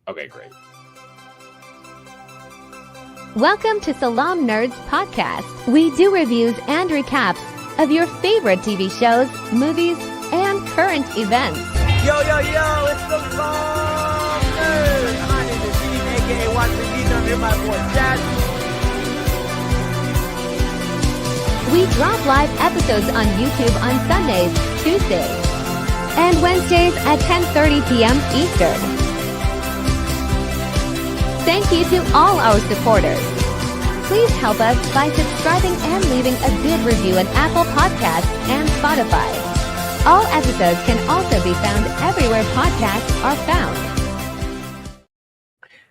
Okay, great. Welcome to Salaam Nerds Podcast. We do reviews and recaps of your favorite TV shows, movies, and current events. Yo, it's the Salaam Nerds. My name is Steve, aka Watch the Geek. I'm here with my boy Chad. We drop live episodes on YouTube on Sundays, Tuesdays, and Wednesdays at 10:30 p.m. Eastern. Thank you to all our supporters. Please help us by subscribing and leaving a good review on Apple Podcasts and Spotify. All episodes can also be found everywhere podcasts are found.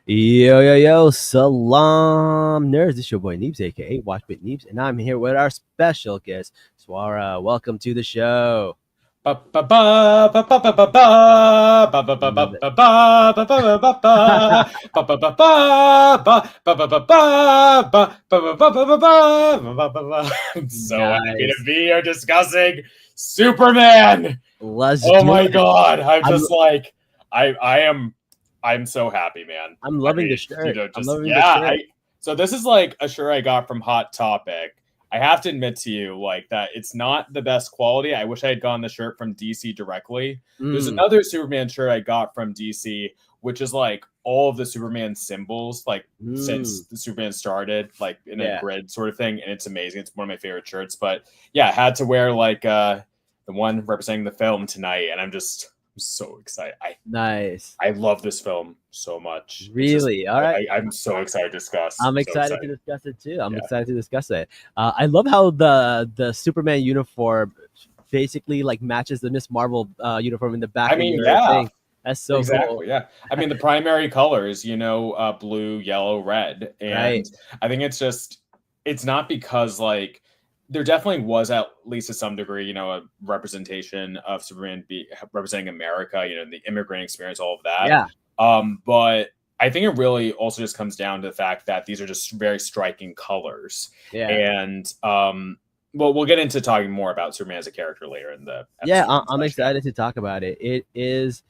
Yo, Salaam Nerds. This is your boy Neebs, aka Watchbit Neebs, and I'm here with our special guest, Swara. Welcome to the show. So happy to be here discussing Superman. Oh my god, I'm so happy, man. I'm loving the shirt. So this is like a shirt I got from Hot Topic. I have to admit to you, like, that it's not the best quality. I wish I had gotten the shirt from DC directly. There's another Superman shirt I got from DC, which is like all of the Superman symbols, like since the Superman started, like in a grid sort of thing, and it's amazing. It's one of my favorite shirts. But yeah, I had to wear like the one representing the film tonight, and I'm so excited. Nice. I love this film so much. Really? All right. I'm so excited to discuss. I'm excited to discuss it too. I'm excited to discuss it. I love how the Superman uniform basically like matches the Miss Marvel uniform in the back. I mean, yeah. That's so cool. Yeah. I mean, the primary colors, blue, yellow, red. And I think it's not because like there definitely was at least to some degree, a representation of Superman representing America, the immigrant experience, all of that. Yeah. But I think it really also just comes down to the fact that these are just very striking colors. Yeah. And we'll get into talking more about Superman as a character later in the episode. Yeah, I'm excited to talk about it. It is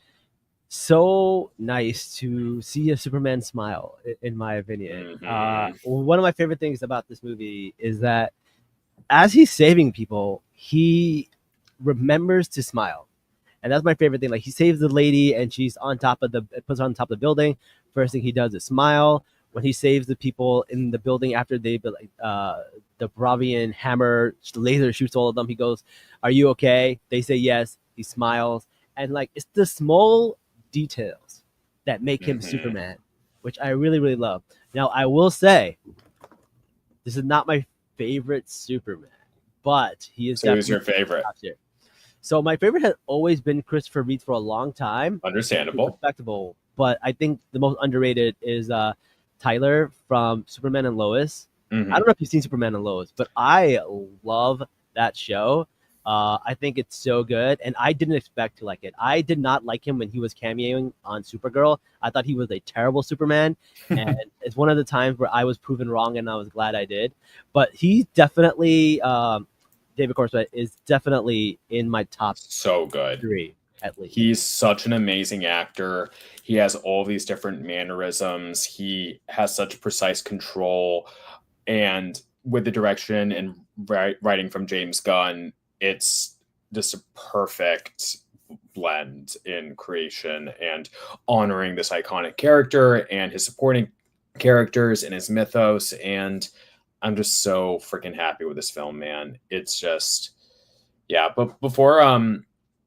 so nice to see a Superman smile, in my opinion. One of my favorite things about this movie is that as he's saving people, he remembers to smile. And that's my favorite thing. Like, he saves the lady and she's puts her on top of the building. First thing he does is smile. When he saves the people in the building after the Bravian hammer laser shoots all of them, he goes, "Are you okay?" They say yes. He smiles. And like, it's the small details that make him Superman, which I really, really love. Now, I will say, this is not my favorite Superman, but he is. So who's your favorite? So my favorite has always been Christopher Reeve for a long time. Understandable. Respectable. But I think the most underrated is Tyler from Superman and Lois. I don't know if you've seen Superman and Lois, but I love that show. I think it's so good, and I didn't expect to like it. I did not like him when he was cameoing on Supergirl. I thought he was a terrible Superman, and it's one of the times where I was proven wrong, and I was glad I did. But he definitely, David Cornswet is definitely in my top so good 3 at least. He's such an amazing actor. He has all these different mannerisms. He has such precise control, and with the direction and writing from James Gunn, it's just a perfect blend in creation and honoring this iconic character and his supporting characters and his mythos. And I'm just so freaking happy with this film, man. It's just, yeah. But before,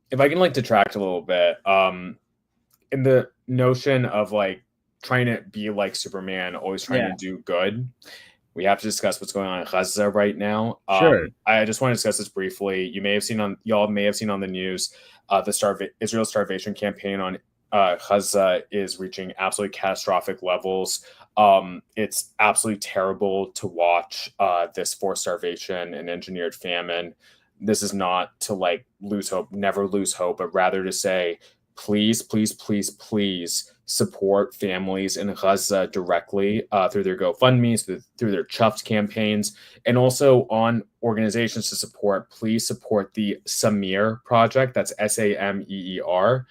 if I can like detract a little bit, in the notion of like trying to be like Superman, always trying to do good, we have to discuss what's going on in Gaza right now. Sure. I just want to discuss this briefly. Y'all may have seen on the news, the Israel starvation campaign on Gaza is reaching absolutely catastrophic levels. It's absolutely terrible to watch this forced starvation and engineered famine. This is not to like lose hope, never lose hope, but rather to say, please, please, please, please support families in Gaza directly through their GoFundMes, through their Chuffed campaigns, and also on organizations to support. Please support the Sameer Project. That's SAMEER.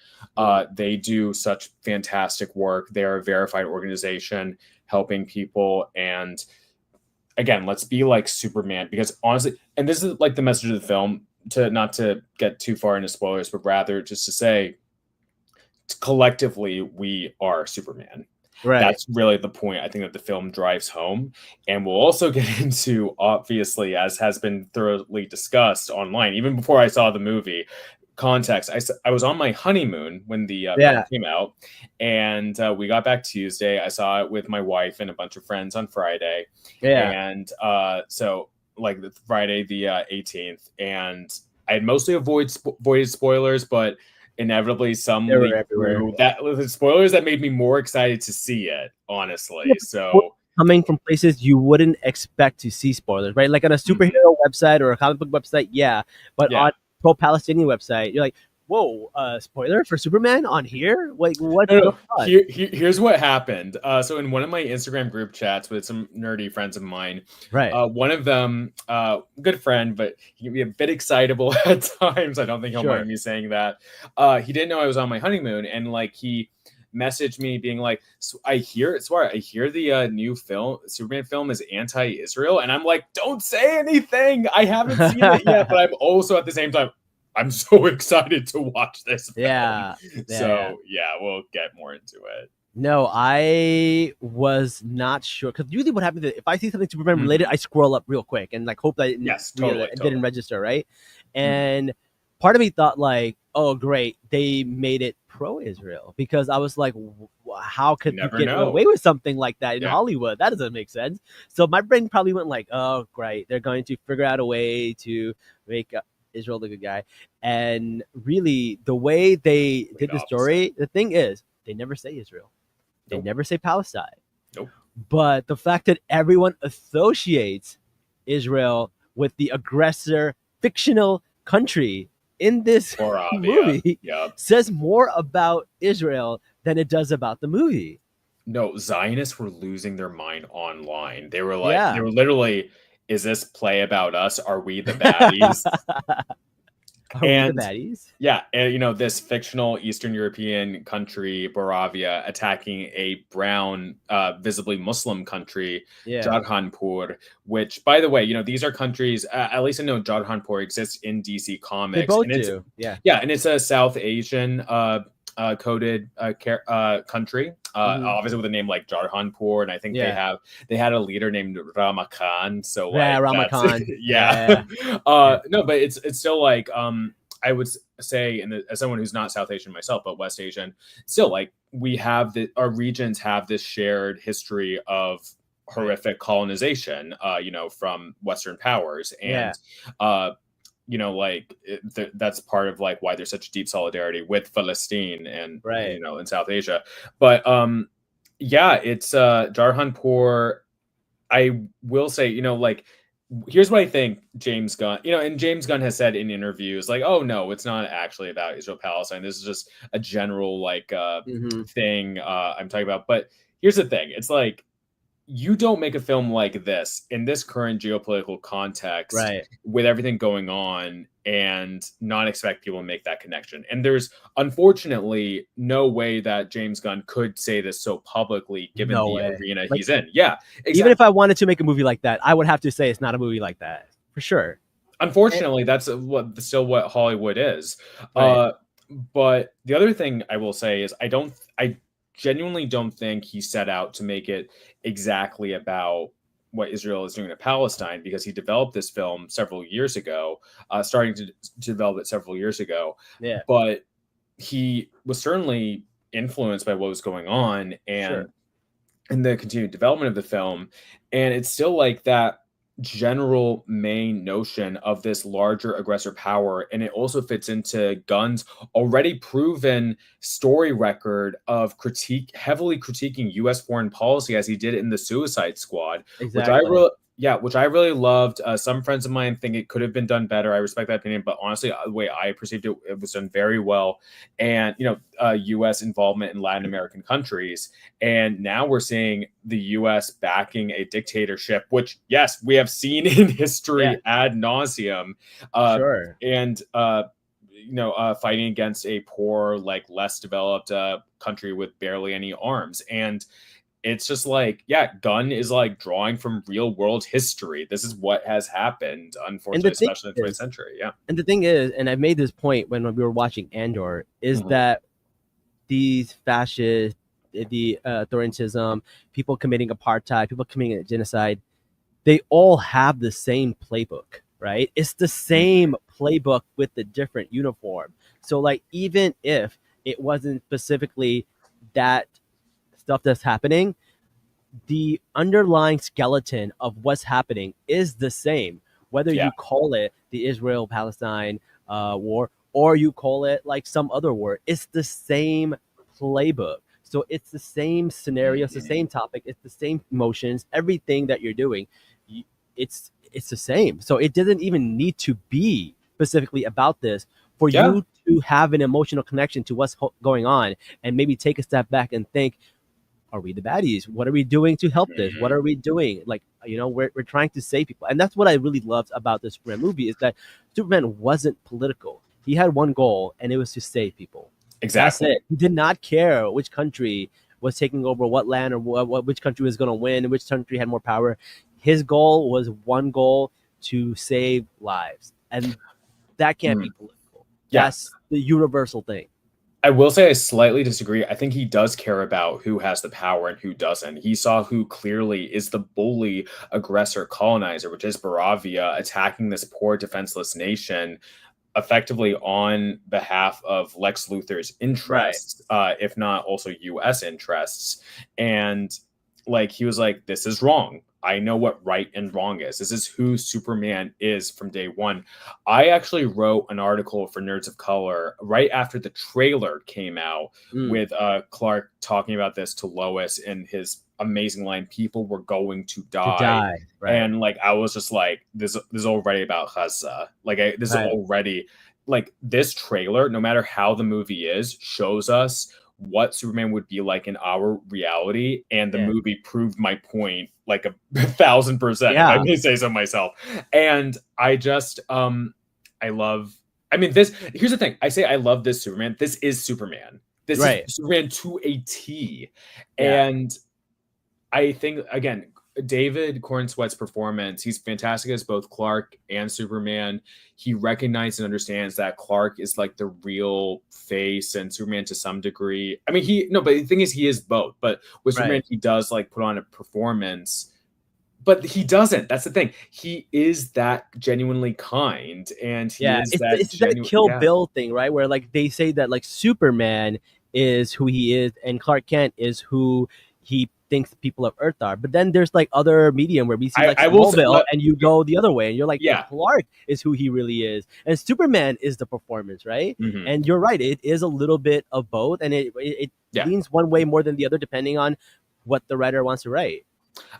They do such fantastic work. They are a verified organization helping people. And again, let's be like Superman, because honestly, and this is like the message of the film, to not to get too far into spoilers, but rather just to say, collectively we are Superman. Right. That's really the point I think that the film drives home. And we'll also get into, obviously, as has been thoroughly discussed online even before I saw the movie, context. I was on my honeymoon when the film came out, and we got back Tuesday. I saw it with my wife and a bunch of friends on Friday. And so like the Friday the 18th, and I had mostly avoided spoilers, but inevitably some leaked through that the spoilers that made me more excited to see it, honestly. So coming from places you wouldn't expect to see spoilers, right? Like on a superhero website or a comic book website, but on pro-Palestinian website, you're like, whoa, spoiler for Superman on here? Like, what? Here's what happened. So in one of my Instagram group chats with some nerdy friends of mine, one of them, good friend, but he can be a bit excitable at times. I don't think he'll mind me saying that. He didn't know I was on my honeymoon, and like he messaged me being like, I hear the new Superman film is anti-Israel, and I'm like, don't say anything. I haven't seen it yet, but I'm also at the same time, I'm so excited to watch this film. So we'll get more into it. No, I was not sure, because usually what happens is if I see something Superman related, I scroll up real quick and like hope that it didn't register, right? And part of me thought like, oh great, they made it pro-Israel, because I was like, how could you get away with something like that in Hollywood? That doesn't make sense. So my brain probably went like, oh great, they're going to figure out a way to make Israel the good guy. And really, the way they did the story, the thing is, they never say Israel. They never say Palestine. But the fact that everyone associates Israel with the aggressor fictional country in this movie says more about Israel than it does about the movie. No, Zionists were losing their mind online. They were like, they were literally, is this play about us? Are we the baddies? Are we the baddies? Yeah, and this fictional Eastern European country, Moravia, attacking a brown, visibly Muslim country, Jodhanpur, which, by the way, these are countries, at least I know Jodhanpur exists in DC Comics. They both do. Yeah, and it's a South Asian coded country, obviously with a name like Jodhanpur, and I think they had a leader named Rama Khan. So like, Rama Khan. No, but it's still like I would say, as someone who's not South Asian myself, but West Asian, still like we have our regions have this shared history of horrific colonization, from Western powers, and that's part of like why there's such deep solidarity with Palestine and in South Asia. But it's Jodhanpur. I will say, here's what I think James Gunn, and James Gunn has said in interviews, like, oh no, it's not actually about Israel Palestine. This is just a general thing I'm talking about. But here's the thing: it's like, you don't make a film like this in this current geopolitical context, with everything going on, and not expect people to make that connection. And there's unfortunately no way that James Gunn could say this so publicly, given the arena he's in. Yeah, exactly. Even if I wanted to make a movie like that, I would have to say it's not a movie like that, for sure. Unfortunately, that's what Hollywood is. But the other thing I will say is I genuinely don't think he set out to make it exactly about what Israel is doing to Palestine, because he developed this film several years ago, starting to develop it several years ago. But he was certainly influenced by what was going on and the continued development of the film. And it's still like that general main notion of this larger aggressor power, and it also fits into Gunn's already proven story record of heavily critiquing U.S. foreign policy, as he did in the Suicide Squad, which Yeah, which I really loved. Some friends of mine think it could have been done better. I respect that opinion, but honestly, the way I perceived it, it was done very well. And U.S. involvement in Latin American countries, and now we're seeing the U.S. backing a dictatorship, which yes, we have seen in Yeah, history ad nauseum, sure. and fighting against a poor, like less developed country with barely any arms, and it's just like, yeah, Gunn is like drawing from real world history. This is what has happened, And the unfortunately, thing especially in the 20th is, century. Yeah. and the thing is, and I made this point when we were watching Andor, is Mhm. that these fascists, the authoritism, people committing apartheid, people committing genocide, they all have the same playbook, right? It's the Mhm. same playbook with the different uniform. So, like, even if it wasn't specifically that stuff that's happening, the underlying skeleton of what's happening is the same, whether Yeah. you call it the Israel Palestine war or you call it like some other war. It's the same playbook. So it's the same scenario, it's the Mhm. same topic, it's the same emotions, everything that you're doing. It's the same. So it doesn't even need to be specifically about this for Yeah. you to have an emotional connection to what's going on and maybe take a step back and think, are we the baddies? What are we doing to help this? What Mhm. are we doing? Like, we're trying to save people. And that's what I really loved about the Superman movie is that Superman wasn't political. He had one goal, and it was to save people. That's Exactly. it. He did not care which country was taking over what land or which country was going to win, which country had more power. His goal was one goal, to save lives. And that can't be Mm. political. Yeah. That's the universal thing. I will say I slightly disagree. I think he does care about who has the power and who doesn't. He saw who clearly is the bully, aggressor, colonizer, which is Baravia attacking this poor, defenseless nation effectively on behalf of Lex Luthor's Right. interests, if not also U.S. interests. And like he was like, "This is wrong. I know what right and wrong is. This is who Superman is from day one." I actually wrote an article for Nerds of Color right after the trailer came out Mm. with Clark talking about this to Lois and his amazing line, "People were going to To die." die. Right. And like I was just like, this is already about Gaza. Like this is Right. already like this trailer, no matter how the movie is, shows us what Superman would be like in our reality, and the Yeah. movie proved my point like a 1,000%, if I Yeah. may say so myself. And I just I love I mean this here's the thing. I say I love this Superman. This is Superman. This is Right. Superman to a T. Yeah. And I think again, David Cornsweet's performance, he's fantastic as both Clark and Superman. He recognizes and understands that Clark is like the real face and Superman to some degree. I mean, he no, but the thing is he is both. But with Superman, Right. he does like put on a performance, but he doesn't. That's the thing. He is that genuinely kind and he Yeah. is It's that that genuine Kill yeah. Bill thing, right? Where like they say that like Superman is who he is and Clark Kent is who he thinks the people of Earth are. But then there's like other medium where we see like I will say Smallville and you go the other way and you're like, no, yeah. Clark is who he really is. And Superman is the performance, right? Mhm. And you're right, it is a little bit of both and it Yeah. leans one way more than the other depending on what the writer wants to write.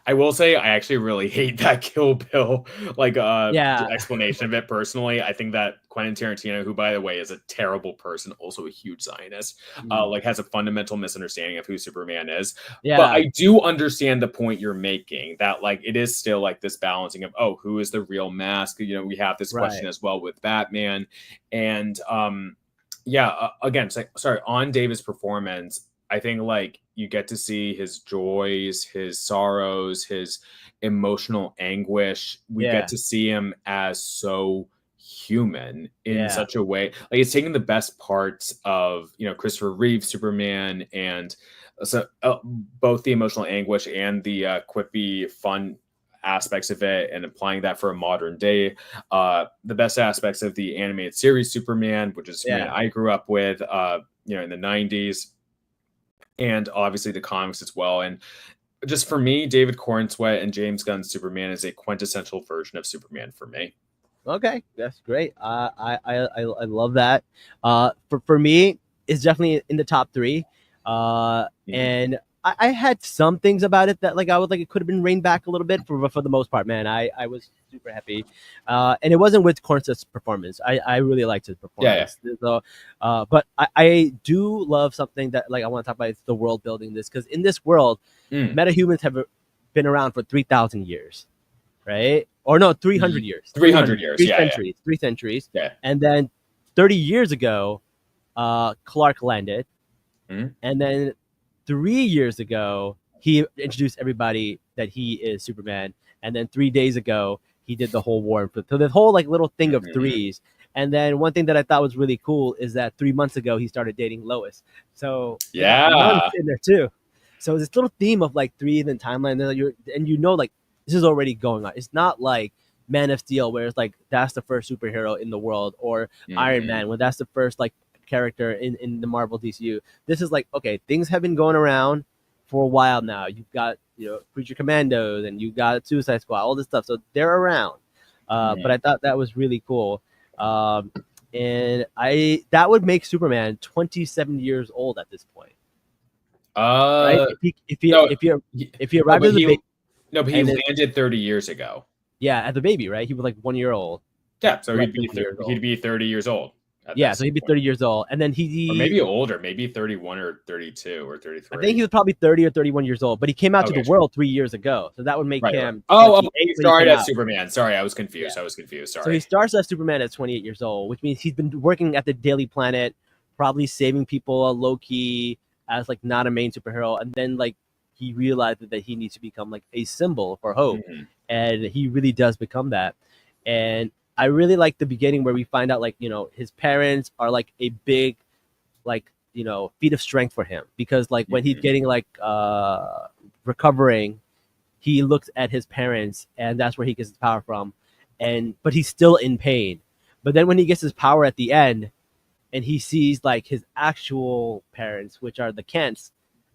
I will say I actually really hate that Kill Bill like Yeah. explanation of it personally. I think that Quentin Tarantino, who by the way is a terrible person, also a huge Zionist, Mm. like has a fundamental misunderstanding of who Superman is. But Yeah. I do understand the point you're making that like it is still like this balancing of oh, who is the real mask? We have this question Right. as well with Batman, and yeah, again, sorry on David's performance. I think like you get to see his joys, his sorrows, his emotional anguish. We get Yeah. to see him as so human in Yeah. such a way. Like it's taking the best parts of Christopher Reeve Superman and so both the emotional anguish and the quippy fun aspects of it and applying that for a modern day. The best aspects of the animated series Superman, which is Superman Yeah. I grew up with, in the 90s, and obviously the comics as well. And just for me, David Cornsweet and James Gunn's Superman is a quintessential version of Superman for me. Okay, that's great. I love that. For me, it's definitely in the top three. Mhm. And I had some things about it that like I was like it could have been reined back a little bit, for the most part, man. I was super happy, and it wasn't with Cornseth's performance. I really liked his Yeah, performance. So, but I do love something that like I want to talk about. It's the world building this, because in this world, yeah. metahumans have been around for 3,000 years, right? Or no, 300 years. 300 years. Three Yeah, centuries. 3 centuries. yeah. And then 30 years ago, Clark landed, Mhm. and then 3 years ago, he introduced everybody that he is Superman. And then 3 days ago, he did the whole war. So the whole like little thing of Mhm. threes. And then one thing that I thought was really cool is that 3 months ago he started dating Lois. So they got months Yeah. in there too. So this little theme of like threes and timeline, and you know like this is already going on. It's not like Man of Steel where it's like that's the first superhero in the world, or Iron Mhm. Man when that's the first like character in the Marvel DCU. This is like, okay, things have been going around for a while now. You've got Creature Commandos, and you've got Suicide Squad, all this stuff. So they're around. But I thought that was really cool. And that would make Superman 27 years old at this point, right? Uh, If he no, if he he- if he no, arrived but as a baby, but he and then, landed 30 years ago. yeah, as a baby, right? He was like 1 year old, Yeah, so less than 1 years he'd old. be 30 years old at Yeah, this so he'd be point. 30 years old, and then Or maybe older, maybe 31 or 32 or I 33. think he was probably 30 or 31 years old, but he came out to Okay, the sure. world 3 years ago. So that would make Right, right. him Oh, 28 he when he started came as out. Superman. Sorry, I was confused. Yeah. I was confused. So he Sorry. starts as Superman at 28 years old, which means he's been working at the Daily Planet, probably saving people low key as like not a main superhero. And then like he realized that he needs to become like a symbol for hope. Mhm. And he really does become that. And I really like the beginning where we find out like, his parents are like a big like feat of strength for him, because like when he's Mhm. getting like recovering, he looks at his parents and that's where he gets his power from, but he's still in pain. But then when he gets his power at the end and he sees like his actual parents, which are the Kents,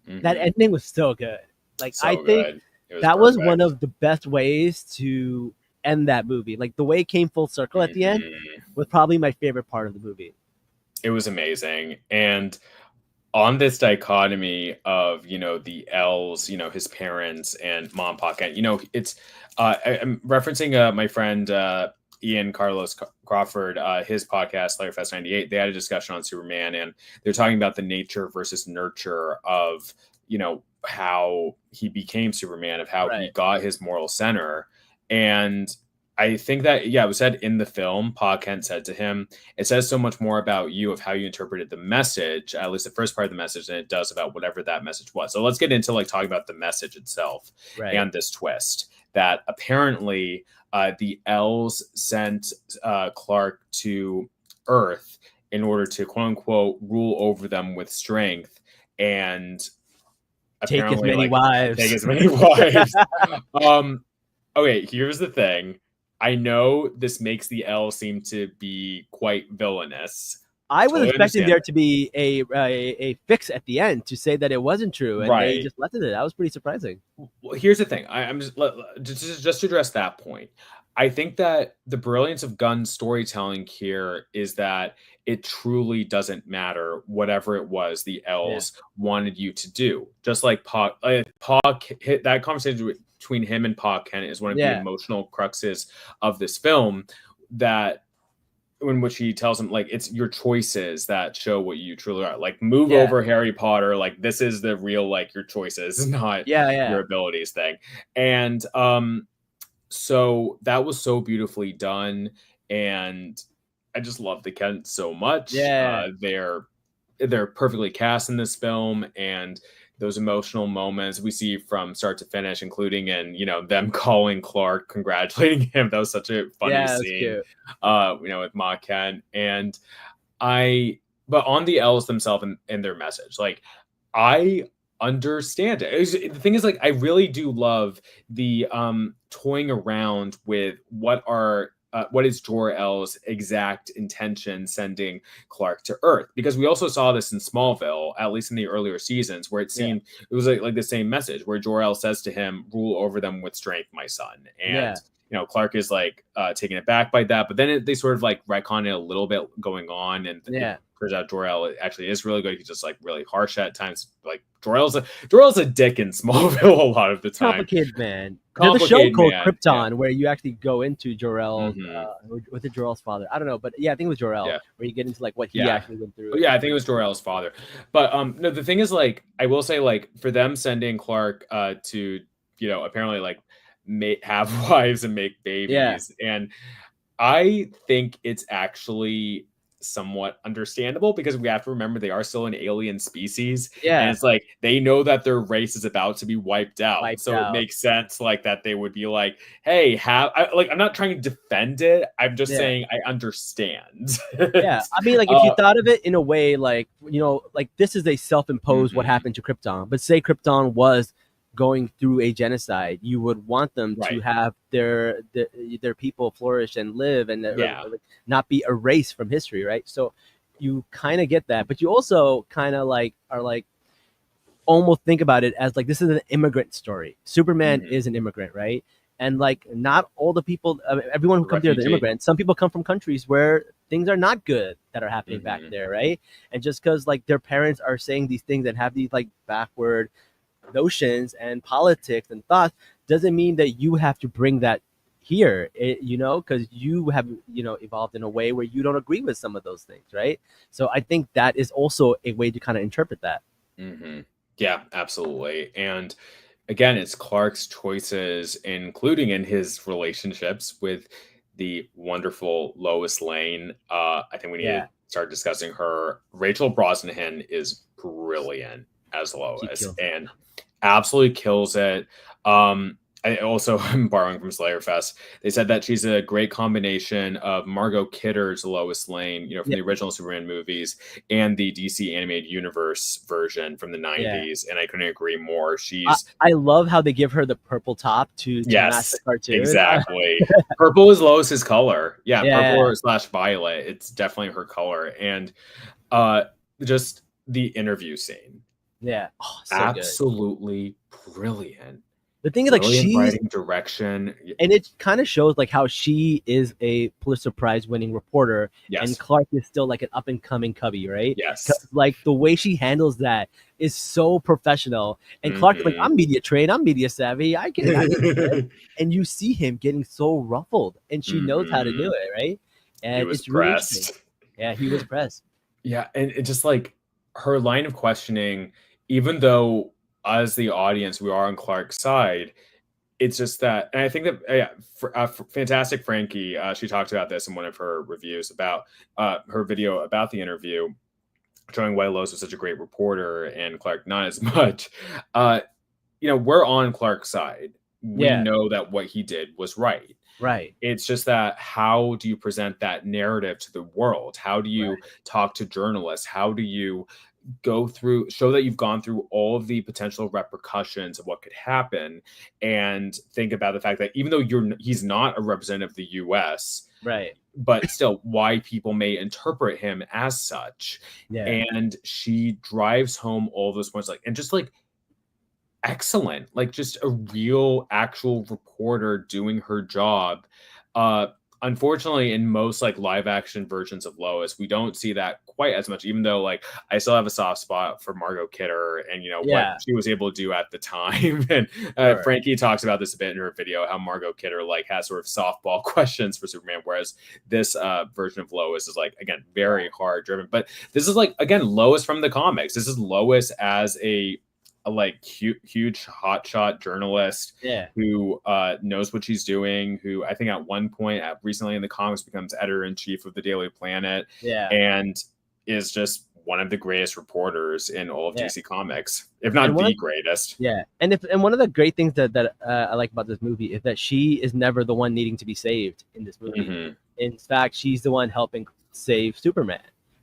that Mhm. ending was so good. Like I So think good. It was that was one perfect. of the best ways to end that movie. Like the way it came full circle at the end Mhm. was probably my favorite part of the movie. It was amazing. And on this dichotomy of the L's, his parents and mom pocket, it's I'm referencing my friend Ian Carlos Crawford, his podcast Layerfest 98. They had a discussion on Superman, and they're talking about the nature versus nurture of how he became Superman, of how he Right. got his moral center. And I think that, yeah, it was said in the film, Pa Kent said to him, it says so much more about you of how you interpreted the message, at least the first part of the message, than it does about whatever that message was. So let's get into like talking about the message itself Right. and this twist that apparently the L's sent Clark to Earth in order to quote unquote rule over them with strength and Take as apparently many like wives. take as many wives. Okay, here's the thing. I know this makes the L seem to be quite villainous. I was Totally expecting understand there that. to be a fix at the end to say that it wasn't true, and they Right. just left it. That was pretty surprising. Well, here's the thing. I'm just to address that point. I think that the brilliance of Gunn's storytelling here is that it truly doesn't matter whatever it was the Yeah. L's wanted you to do. Just like that conversation between him and Pa Kent is one of the Yeah. emotional cruxes of this film, that in which he tells him like it's your choices that show what you truly are. Like move Yeah. over Harry Potter. Like this is the real like your choices, not Yeah. your abilities thing. And so that was so beautifully done, and I just love the Kent so much. Yeah. They're perfectly cast in this film, and those emotional moments we see from start to finish, including in them calling Clark, congratulating him. That was such a funny Yeah, that's scene, cute. with Ma Kent. And but on the L's themselves and their message, like I understand it. The thing is, like, I really do love the toying around with what is Jor-El's exact intention sending Clark to Earth, because we also saw this in Smallville, at least in the earlier seasons, where it seemed it was like the same message, where Jor-El says to him, "Rule over them with strength, my son." And Clark is like taken aback by that, but then they sort of like retcon it a little bit going on, and Yeah. turns out Jor-El actually is really good. He's just like really harsh at times. Like Jor-El's a dick in Smallville a lot of the time. Complicated man. There's a show Complicated called man, Krypton where you actually go into Jor-El Mhm. with the Jor-El's father. I don't know, but yeah, I think it was Jor-El Yeah. where you get into like what he Yeah. actually went through. Yeah, I think it was Jor-El's father. But no, the thing is, like, I will say, like, for them sending Clark to, you know, apparently like have wives and make Yeah. babies, and I think it's actually somewhat understandable because we have to remember they are still an alien species, and Yeah. it's like they know that their race is about to be wiped out. Wiped So it out. makes sense, like that they would be like, "Hey, I'm not trying to defend it. I'm just Yeah. saying I understand." Yeah, I mean, like if you thought of it in a way, like like this is a self-imposed what Mhm. happened to Krypton. But say Krypton was going through a genocide, you would want them to Right. have their people flourish and live and Yeah. like, not be erased from history, right? So you kind of get that, but you also kind of like are like almost think about it as like this is an immigrant story. Superman Mhm. is an immigrant, right? And like not all the people, everyone who comes here, the Refugee. immigrants. Some people come from countries where things are not good that are happening back Mhm. there, right? And just because like their parents are saying these things and have these like backward notions and politics and thoughts doesn't mean that you have to bring that here, because you have evolved in a way where you don't agree with some of those things, right? So I think that is also a way to kind of interpret that. Mhm. Yeah, absolutely. And again, it's Clark's choices, including in his relationships with the wonderful Lois Lane. I think we need Yeah, to start discussing her. Rachel Brosnahan is brilliant as she Lois kills it. and absolutely kills it. I also am borrowing from Slayer Fest. They said that she's a great combination of Margot Kidder's Lois Lane, you know, from Yeah, the original Superman movies and the DC animated universe version from the yeah. 90s. And I couldn't agree more. I, She's I love how they give her the purple top to match the yes, cartoon. exactly. Purple is Lois's color. Yeah, purple Yeah, or slash violet. It's definitely her color. And uh just the interview scene. yeah. Oh, so good. Absolutely brilliant. The thing is, like, Brilliant writing direction. and it kind of shows like how she is a Pulitzer Prize winning reporter, and Yes. Clark is still like an up and coming cubby, right? Yes. 'Cause, like the way she handles that is so professional, and Clark's like, I'm media trained, I'm media savvy, I can do this. And you see him getting so ruffled, and she knows how to do it, right? He And was it's really interesting. pressed. Yeah, he was pressed. Yeah, and it just like her line of questioning, even though as the audience we are on Clark's side, it's just that, and I think that yeah, Fantastic Frankie, she talked about this in one of her reviews about her video about the interview, showing why Lois was such a great reporter and Clark not as much. We're on Clark's side. We Yeah. know that what he did was right. Right. It's just that how do you present that narrative to the world? How do you talk to journalists? How do you show that you've gone through all of the potential repercussions of what could happen, and think about the fact that even though he's not a representative of the US, Right. but still why people may interpret him as such. Yeah. And she drives home all those points, like, and just like excellent, like just a real actual reporter doing her job. Unfortunately, in most like live action versions of Lois, we don't see that quite as much, even though like I still have a soft spot for Margot Kidder and Yeah. what she was able to do at the time. And Sure. Frankie talks about this a bit in her video, how Margot Kidder like has sort of softball questions for Superman, whereas this version of Lois is like, again, very hard driven. But this is like, again, Lois from the comics. This is Lois as a like huge hotshot journalist who knows what she's doing, who I think at one point recently in the comics becomes editor-in-chief of the Daily Planet, and is just one of the greatest reporters in all of DC Comics, if not the greatest. Yeah, and one of the great things that I like about this movie is that she is never the one needing to be saved in this movie. In fact, she's the one helping save Superman.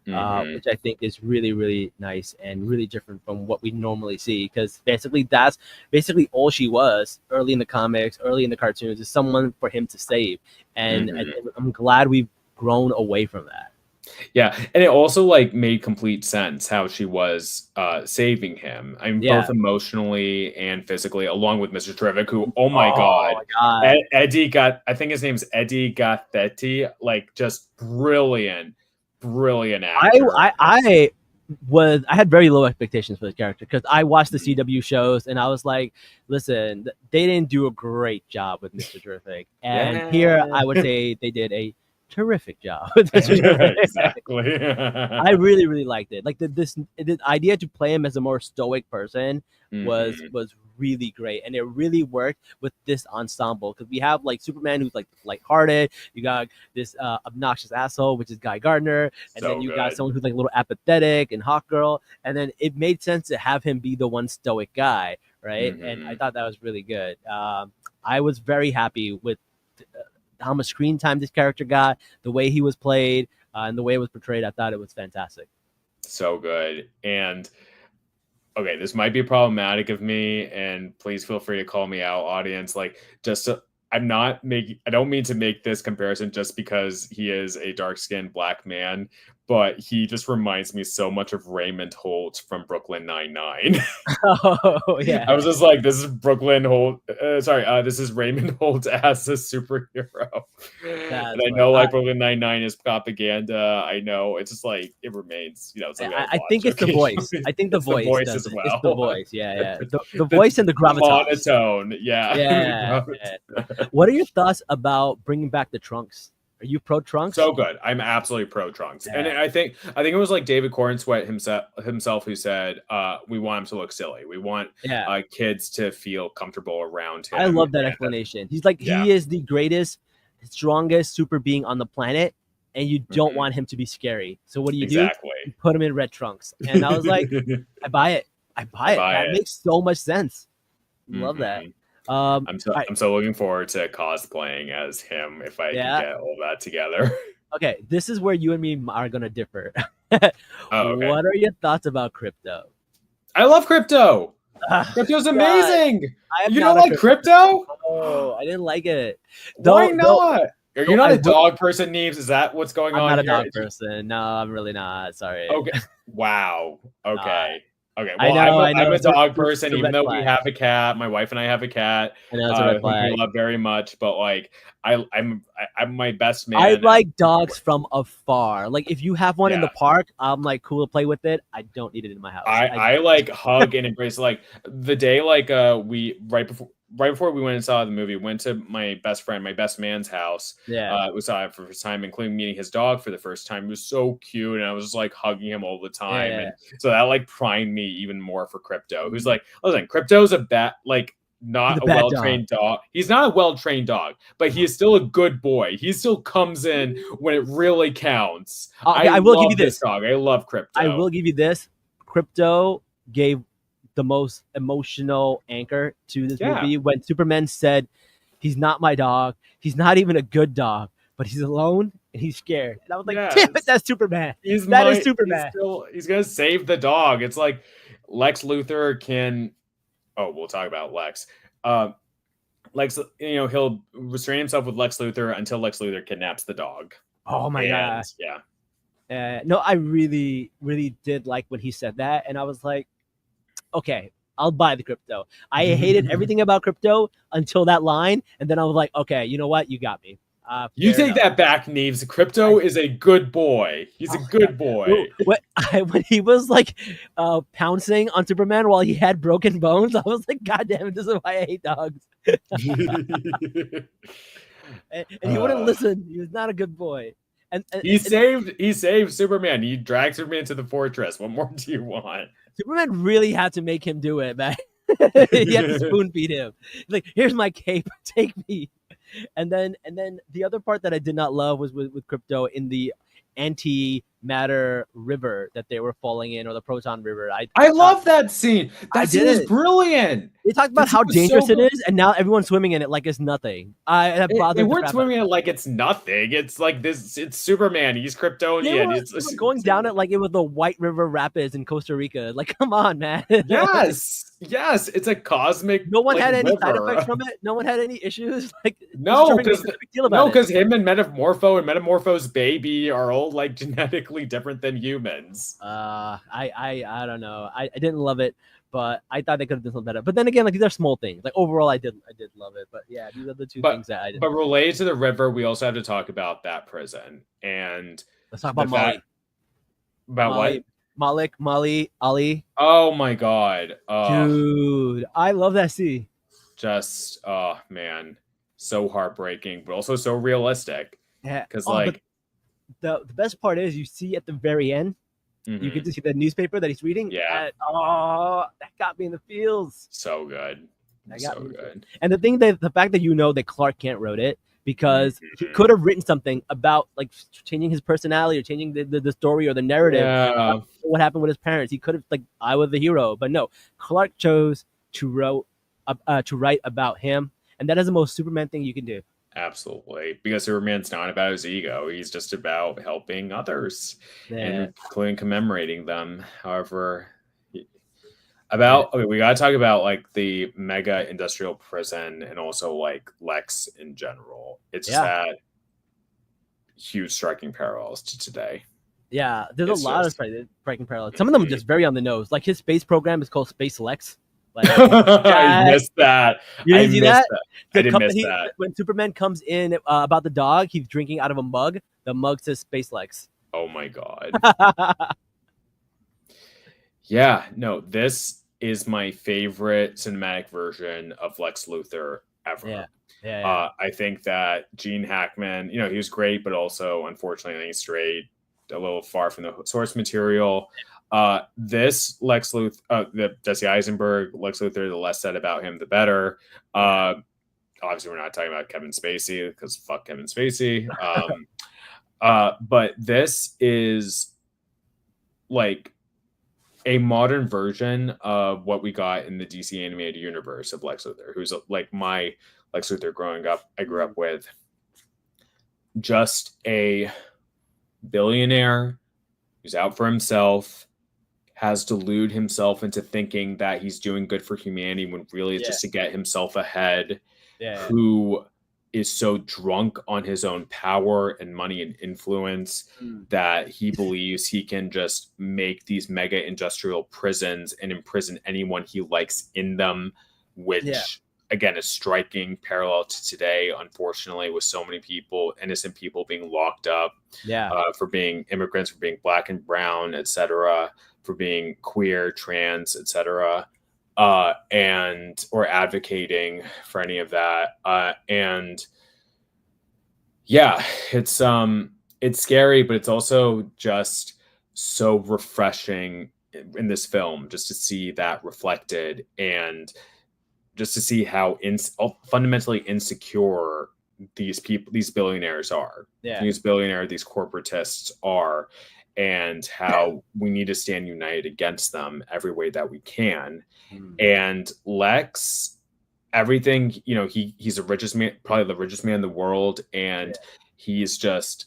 Which I think is really, really nice and really different from what we normally see. Because that's basically all she was early in the comics, early in the cartoons, is someone for him to save. And I'm glad we've grown away from that. Yeah, and it also like made complete sense how she was saving him. I mean, both emotionally and physically, along with Mr. Terrific, who, oh my god. Eddie got, I think his name's Eddie Gathetti, like just brilliant. brilliant I actor. I had very low expectations for this character because I watched the Mhm. CW shows and I was like, listen, they didn't do a great job with Mr. Terrific, and here Yeah. I would say they did a terrific job with Mr. Terrific. Exactly. I really, really liked it. Like the idea to play him as a more stoic person Mhm. was really great, and it really worked with this ensemble because we have like Superman who's like lighthearted. You got this obnoxious asshole, which is Guy Gardner, and then So you got good. someone who's like a little apathetic and Hawkgirl, and then it made sense to have him be the one stoic guy, right? And I Mhm. thought that was really good. I was very happy with how much screen time this character got, the way he was played, and the way it was portrayed. I thought it was fantastic. So good. And okay, this might be problematic of me, and please feel free to call me out, audience. Like, just to, I'm not making, I don't mean to make this comparison just because he is a dark skinned black man, but he just reminds me so much of Raymond Holt from Brooklyn Nine-Nine. Oh I yeah, was just like, this is Brooklyn Holt. This is Raymond Holt as a superhero. And that's I funny. know like Brooklyn Nine-Nine is propaganda. I know it's just like it remains, something I I think watch it's the voice. occasionally. I think the It's the voice voice does as it. It's the well. voice. Yeah, yeah. The voice and the The gravitas. monotone. Yeah. The Yeah, yeah. gravitas. What are your thoughts about bringing back the Trunks? Are you pro Trunks? So good. I'm absolutely pro Trunks. And Yeah, I think it was like David Cornsweet himself who said, we want him to look silly. We want yeah. kids to feel comfortable around I him. love that And explanation. He's like yeah. he is the greatest, strongest super being on the planet, and you don't Mhm. want him to be scary. So what do? You Exactly. put him in red trunks. And I was like, I buy it. I I buy it. buy That it. makes so much sense. Love that. Mhm. I'm so I I'm so looking forward to cosplaying as him if I can yeah. get all that together. Okay, this is where you and me are gonna differ. Oh, okay. What are your thoughts about crypto? I love crypto. Ah, Crypto's God, amazing. I am You not don't a like crypto. crypto? Oh, I didn't like it. Why Though, not? Are you though not I a will. dog person, Neves? Is that what's going I'm on not a here? dog person. No, I'm really not. Sorry. Okay. Wow. Uh, Okay. Okay. I Well, know. I I'm know. a dog It's person, a even red though we flag. have a cat. My wife and I have a cat, I know it's a red whom we flag. love very much. But like, I'm my best I man. like dogs from afar. Like if you have one in the Yeah. park, I'm like cool to play with it. I don't need it in my house. I like hug and embrace like the day like we right before we went and saw the movie, went to my best friend, my best man's house. Yeah. We saw it for the first time, including meeting his dog for the first time. It was so cute, and I was just like hugging him all the time, Yeah. and so that like primed me even more for Crypto. Who's Mhm. like, listen, Crypto's a bat like He's not a a bad well dog. trained dog. He's not a well trained dog, but he is still a good boy. He still comes in when it really counts. Okay, I I will give you love this this. dog. I love I Crypto. will give you this. Crypto gave the most emotional anchor to this Yeah. movie when Superman said, "He's not my dog. He's not even a good dog, but he's alone and he's scared." And I was like, "Damn it, Yes. that's Superman. He's That is my Superman." he's gonna save the dog. It's like Lex Luthor can we'll talk about Lex. Lex, he'll restrain himself with Lex Luthor until Lex Luthor kidnaps the dog. Oh my And god. yeah. No, I really, really did like when he said that, and I was like, okay, I'll buy the Crypto. I hated everything about Crypto until that line, and then I was like, okay, you know what? You got me. You Fair take enough. that back, Neves. Crypto is a good boy. He's a Oh, good boy. When he was like pouncing on Superman while he had broken bones, I was like, God damn it, this is why I hate dogs. And he wouldn't listen. He was not a good boy. And He saved Superman. He dragged Superman to the fortress. What more do you want? Superman really had to make him do it, man. He had to spoon feed him. Like, here's my cape, take me. And then the other part that I did not love was with Crypto in the antimatter river that they were falling in, or the proton river. I love that scene. I That scene did is it. brilliant. They talked about That how scene was so dangerous it good. is, and now everyone's swimming in it like it's nothing. That They bothered the weren't crap out of swimming it like it's nothing. It's like this. It's Superman. He's me. Kryptonian. They were going down it like it was the White River Rapids in Costa Rica. Like, come on, man. Yes. It's a cosmic. No one like, had any side river. effects from it. No one had any issues. Like, No, Mr. Turner because made a big deal about it. him and Metamorpho and Metamorpho's baby are all like genetically different than humans. I don't know. I didn't love it, but I thought they could have done something better. But then again, like, these are small things. Like, overall, I did love it. But yeah, these are the two things that I didn't. But related to the river, we also have to talk about that prison and Let's talk the about Molly. fact About what? Molly, Ali. Oh my god. Dude, I love that scene. Just oh man, so heartbreaking, but also so realistic. Yeah. Because Oh, but like, the best part is you see at the very end, you get mhm, to see the newspaper that he's reading. yeah, That got me in the feels. so good, That got so me in the feels. good. And the fact that that Clark Kent wrote it because he Mhm. could have written something about like changing his personality or changing the story or the narrative. Yeah, What happened with his parents? He could have like I was the hero, but no. Clark chose to write about him, and that is the most Superman thing you can do. absolutely. Because Superman's not about his ego; he's just about helping others, and Yeah, including commemorating them. However, yeah, about okay, we gotta talk about like the mega industrial prison and also like Lex in general. It's just yeah. that huge striking parallels to today. Yeah, there's a It's lot of just striking parallels. Some of them are just very on the nose. Like his space program is called Space Lex. Like I that. missed that. You I didn't see missed that? that. I The did cup miss that he that. when Superman comes in about the dog, he's drinking out of a mug. The mug says Space Lex. Oh my god. Yeah, no, this is my favorite cinematic version of Lex Luthor Yeah, ever. yeah, I think that Gene Hackman, he was great, but also unfortunately, I think he strayed a little far from the source material. This Lex Luthor, the Jesse Eisenberg Lex Luthor, the less said about him, the better. yeah, Obviously, we're not talking about Kevin Spacey because fuck Kevin Spacey. But this is like a modern version of what we got in the DC animated universe of Lex Luthor, who's like my Lex Luthor growing up. I grew up with just a billionaire who's out for himself, has deluded himself into thinking that he's doing good for humanity when really it's yeah, just to get himself ahead, yeah, who is so drunk on his own power and money and influence mm, that he believes he can just make these mega industrial prisons and imprison anyone he likes in them, yeah, which again is striking parallel to today, unfortunately, with so many people, innocent people being locked up yeah, for being immigrants, for being black and brown, etc., for being queer, trans, etc., and or advocating for any of that. And yeah, it's scary, but it's also just so refreshing in this film just to see that reflected and just to see how fundamentally insecure these people, these billionaires are, yeah, these corporatists are, and how we need to stand united against them every way that we can. mm, And Lex, everything, he's the richest man, probably the richest man in the world, yeah, and he's just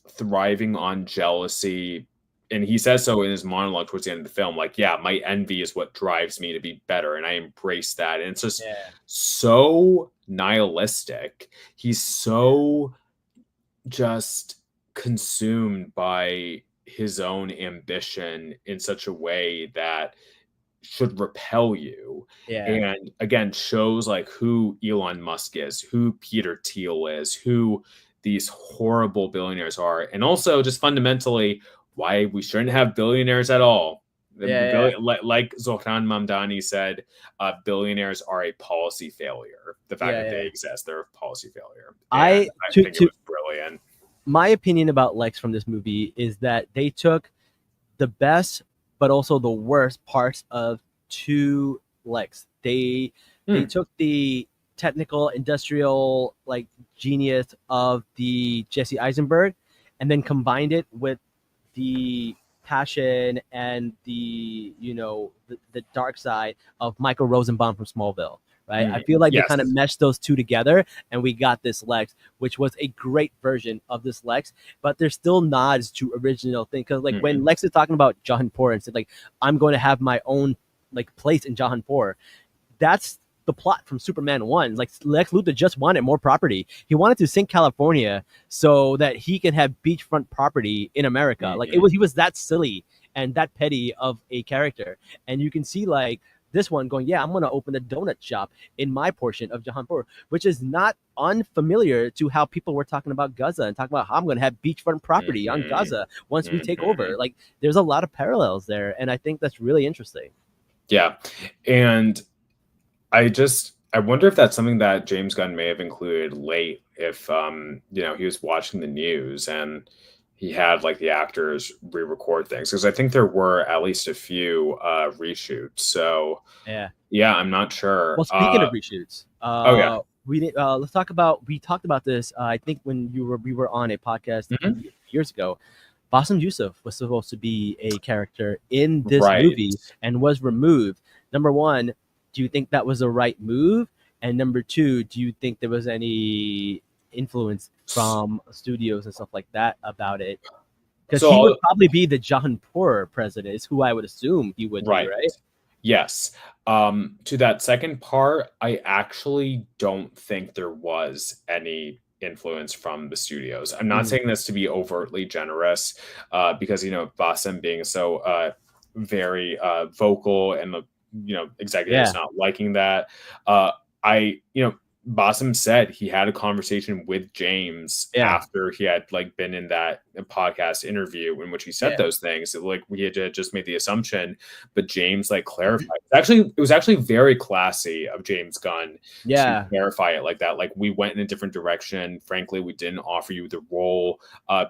thriving on jealousy. And he says so in his monologue towards the end of the film, like, yeah, my envy is what drives me to be better, and I embrace that. And it's just yeah, so nihilistic. He's so just consumed by his own ambition in such a way that should repel you. yeah, And again, shows like who Elon Musk is, who Peter Thiel is, who these horrible billionaires are, and also just fundamentally why we shouldn't have billionaires at all. yeah. Like Zohran Mamdani said, billionaires are a policy failure. The fact Yeah, that yeah. they exist, they're a policy failure. And I I to think it to was brilliant. My opinion about Lex from this movie is that they took the best but also the worst parts of two Lex. They Hmm. took the technical industrial like genius of the Jesse Eisenberg and then combined it with the passion and the dark side of Michael Rosenbaum from Smallville. Right, I feel like they kind of Yes. meshed those two together, and we got this Lex, which was a great version of this Lex. But there's still nods to original thing because, like, when Mhm. Lex is talking about Jahanpur and said, like, "I'm going to have my own like place in Jahanpur," that's the plot from Superman 1. Like Lex Luthor just wanted more property. He wanted to sink California so that he can have beachfront property in America. Like Mhm. he was that silly and that petty of a character. And you can see like this one going, yeah, I'm going to open a donut shop in my portion of Jahanpur, which is not unfamiliar to how people were talking about Gaza and talking about how I'm going to have beachfront property on Mhm. Gaza once we take Mhm. over. Like, there's a lot of parallels there, and I think that's really interesting. Yeah. And I wonder if that's something that James Gunn may have included late, if he was watching the news and he had like the actors re-record things, because I think there were at least a few reshoots. So Yeah. yeah, I'm not sure. Well, speaking of reshoots, Oh yeah. let's talk about. We talked about this. I think when we were on a podcast a Mhm. few years ago. Bassem Youssef was supposed to be a character in this Right. movie and was removed. Number one, do you think that was the right move? And number two, do you think there was any influence from studios and stuff like that about it? Because So he would probably be the Jahanpur president, is who I would assume he would be, right. right? Yes. To that second part, I actually don't think there was any influence from the studios. I'm not Mm, saying this to be overtly generous, because Bassem being so very vocal, and the executives yeah, not liking that. I Bassem said he had a conversation with James yeah, after he had like been in that podcast interview in which he said yeah, those things. Like we had just made the assumption, but James like clarified. It was actually very classy of James Gunn to yeah, clarify it like that. Like, we went in a different direction. Frankly, we didn't offer you the role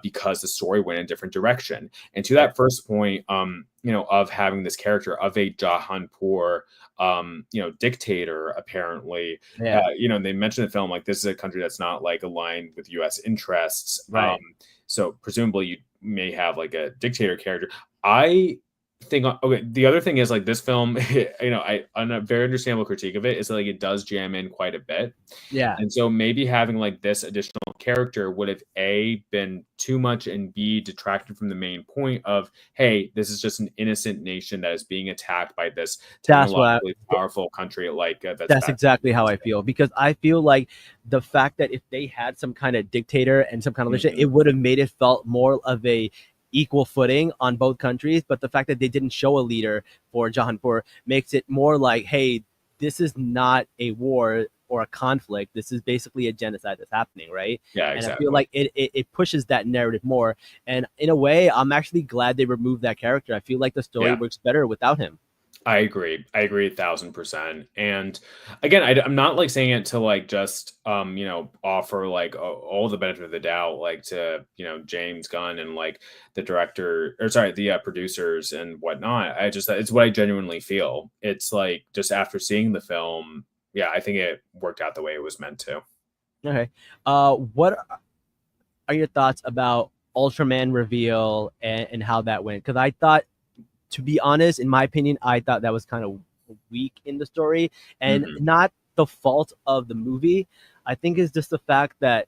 because the story went in a different direction. And to yeah, that first point, of having this character of a Jahanpur, dictator, apparently, yeah, they mentioned the film like this is a country that's not like aligned with U.S. interests. right. So presumably you may have like a dictator character. I think okay. The other thing is like this film, I on a very understandable critique of it is that, like, it does jam in quite a bit, Yeah, and so maybe having like this additional character would have A, been too much, and B, detracted from the main point of, hey, this is just an innocent nation that is being attacked by this that's what technologically powerful country like that's that's that. exactly how I feel, because I feel like the fact that if they had some kind of dictator and some kind of leadership, it Mhm. would have made it felt more of a equal footing on both countries. But the fact that they didn't show a leader for Jahanpur makes it more like, hey, this is not a war or a conflict. This is basically a genocide that's happening, right? Yeah, And I feel exactly. like it pushes that narrative more. And in a way, I'm actually glad they removed that character. I feel like the story Yeah. works better without him. I agree. I agree 1,000%. And again, I'm not like saying it to like just offer like all the benefit of the doubt like to James Gunn and like the director, or sorry, the producers and whatnot. It's what I genuinely feel. It's like, just after seeing the film, yeah, I think it worked out the way it was meant to. Okay. What are your thoughts about Ultraman reveal and how that went? Because I thought, to be honest, in my opinion, I thought that was kind of weak in the story, and Hmm. not the fault of the movie. I think it's just the fact that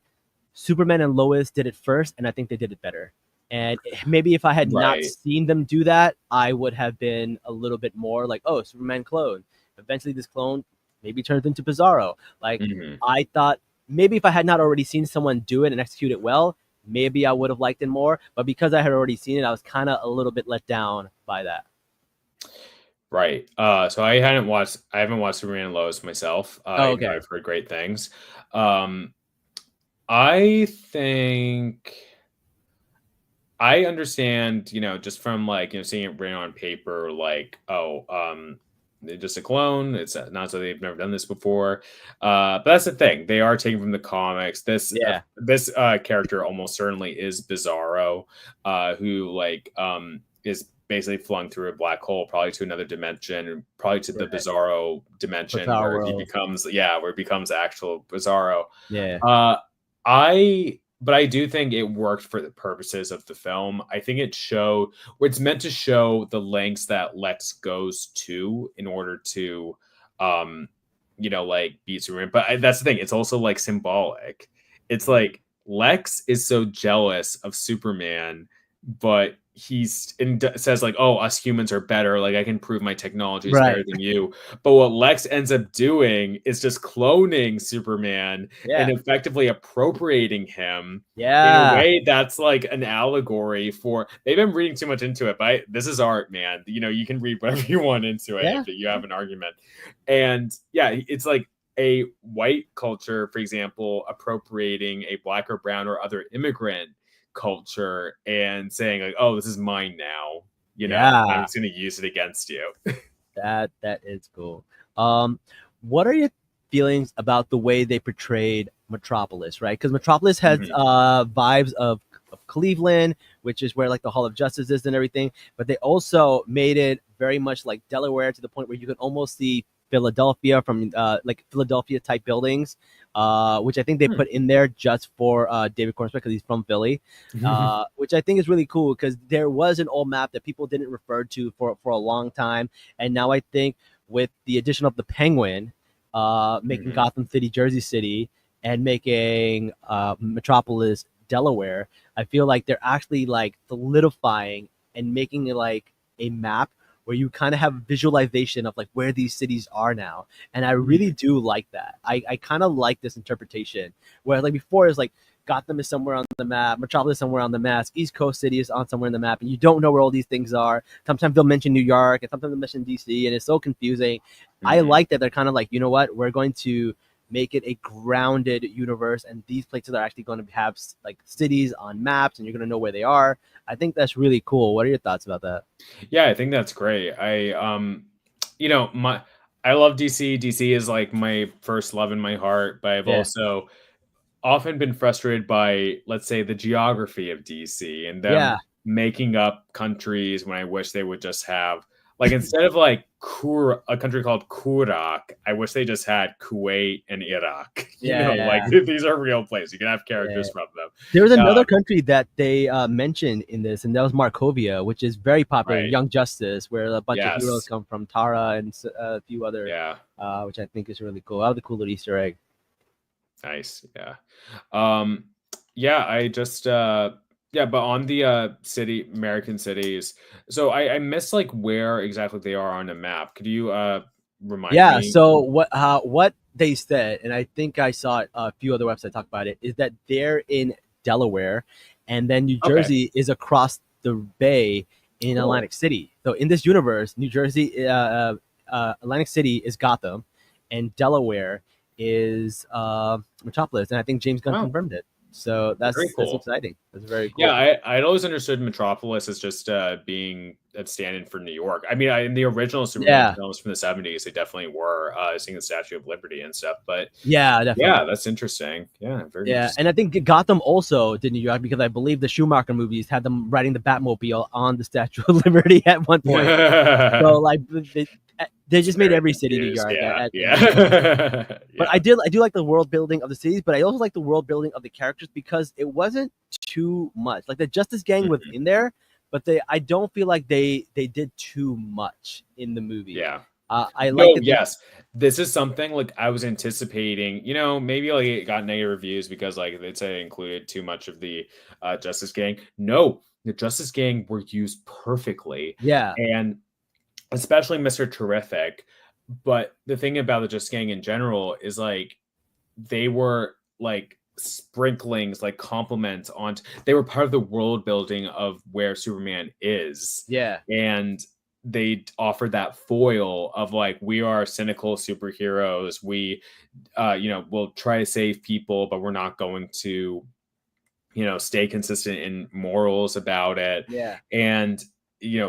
Superman and Lois did it first, and I think they did it better. And maybe if I had not Right. seen them do that, I would have been a little bit more like, oh, Superman clone. Eventually, this clone maybe turns into Bizarro. Like, Hmm. I thought maybe if I had not already seen someone do it and execute it well, maybe I would have liked it more. But because I had already seen it, I was kind of a little bit let down by that. Right. So I haven't watched Superman and Lois myself, Oh, even though okay. I've heard great things. Um, I think I understand, just from like, seeing it written on paper, like, oh, they're just a clone. It's not so they've never done this before. But that's the thing. They are taken from the comics. Yeah. This character almost certainly is Bizarro, who like is basically flung through a black hole, probably to another dimension, probably to the Right. Bizarro dimension Bizarre where he World. becomes, where he becomes actual Bizarro. Yeah. Uh, but I do think it worked for the purposes of the film. I think it's meant to show the lengths that Lex goes to in order to, um, like beat Superman. But that's the thing; it's also like symbolic. It's like Lex is so jealous of Superman, but says like, oh, us humans are better, like I can prove my technology is better Right. than you. But what Lex ends up doing is just cloning Superman and Yeah. effectively appropriating him in a Yeah. way that's like an allegory for, they've been reading too much into it, but this is art, man. You can read whatever you want into it Yeah. if you have an argument. And yeah, it's like a white culture, for example, appropriating a black or brown or other immigrant culture and saying like, oh, this is mine now, I'm Yeah. just going to use it against you. That is cool. What are your feelings about the way they portrayed Metropolis, right? Because Metropolis has vibes of Cleveland, which is where like the Hall of Justice is and everything, but they also made it very much like Delaware, to the point where you can almost see Philadelphia from like Philadelphia type buildings, which I think they put in there just for David Cornsberg, because he's from Philly, which I think is really cool, because there was an old map that people didn't refer to for a long time. And now I think with the addition of the Penguin, making Gotham City, Jersey City, and making Metropolis, Delaware, I feel like they're actually like solidifying and making it like a map where you kind of have a visualization of like where these cities are now. And I really do like that. I kind of like this interpretation, where like before it's like Gotham is somewhere on the map, Metropolis is somewhere on the map, East Coast City is on somewhere in the map, and you don't know where all these things are. Sometimes they'll mention New York, and sometimes they'll mention DC, and it's so confusing. I like that they're kind of like, you know what, we're going to make it a grounded universe, and these places are actually going to have like cities on maps, and you're going to know where they are. I think that's really cool. What are your thoughts about that? Yeah, I think that's great. I love DC. DC is like my first love in my heart, but I've Yeah. also often been frustrated by, let's say, the geography of DC and them Yeah. making up countries when I wish they would just have, like, instead of like a country called Kurak, I wish they just had Kuwait and Iraq. Like Yeah. these are real places. You can have characters Yeah. from them. There was another country that they mentioned in this, and that was Markovia, which is very popular in Right. Young Justice, where a bunch of heroes Yes. come from, Tara and a few other, Yeah. which I think is really cool. That was a cool little Easter egg. Nice. Yeah. I just but on the American cities. So I miss like where exactly they are on the map. Could you remind Yeah. me? So what they said, and I think I saw it, a few other websites talk about it, is that they're in Delaware, and then New Okay. Jersey is across the bay in Cool. Atlantic City. So in this universe, New Jersey, Atlantic City is Gotham, and Delaware is Metropolis, and I think James Gunn Wow. confirmed it. So Very that's cool. exciting. That's very cool. Yeah, I'd always understood Metropolis as just being a stand-in for New York. I mean, in the original Superman films from the 70s, they definitely were seeing the Statue of Liberty and stuff. But yeah, definitely. yeah, that's interesting. Yeah, very interesting. And I think Gotham also did New York, because I believe the Schumacher movies had them riding the Batmobile on the Statue of Liberty at one point. So like they just made every city New York. But I do like the world building of the cities, but I also like the world building of the characters, because it wasn't too much. Like the Justice Gang was in there, but I don't feel like they did too much in the movie. Yeah. I like yes. This is something like I was anticipating, maybe like it got negative reviews because like they'd say it included too much of the Justice Gang. No, the Justice Gang were used perfectly. Yeah. And especially Mr. Terrific. But the thing about the Justice Gang in general is like they were like sprinklings, like compliments on, they were part of the world building of where Superman is. Yeah. And they offered that foil of like, we are cynical superheroes. We, we'll try to save people, but we're not going to, stay consistent in morals about it. Yeah. And,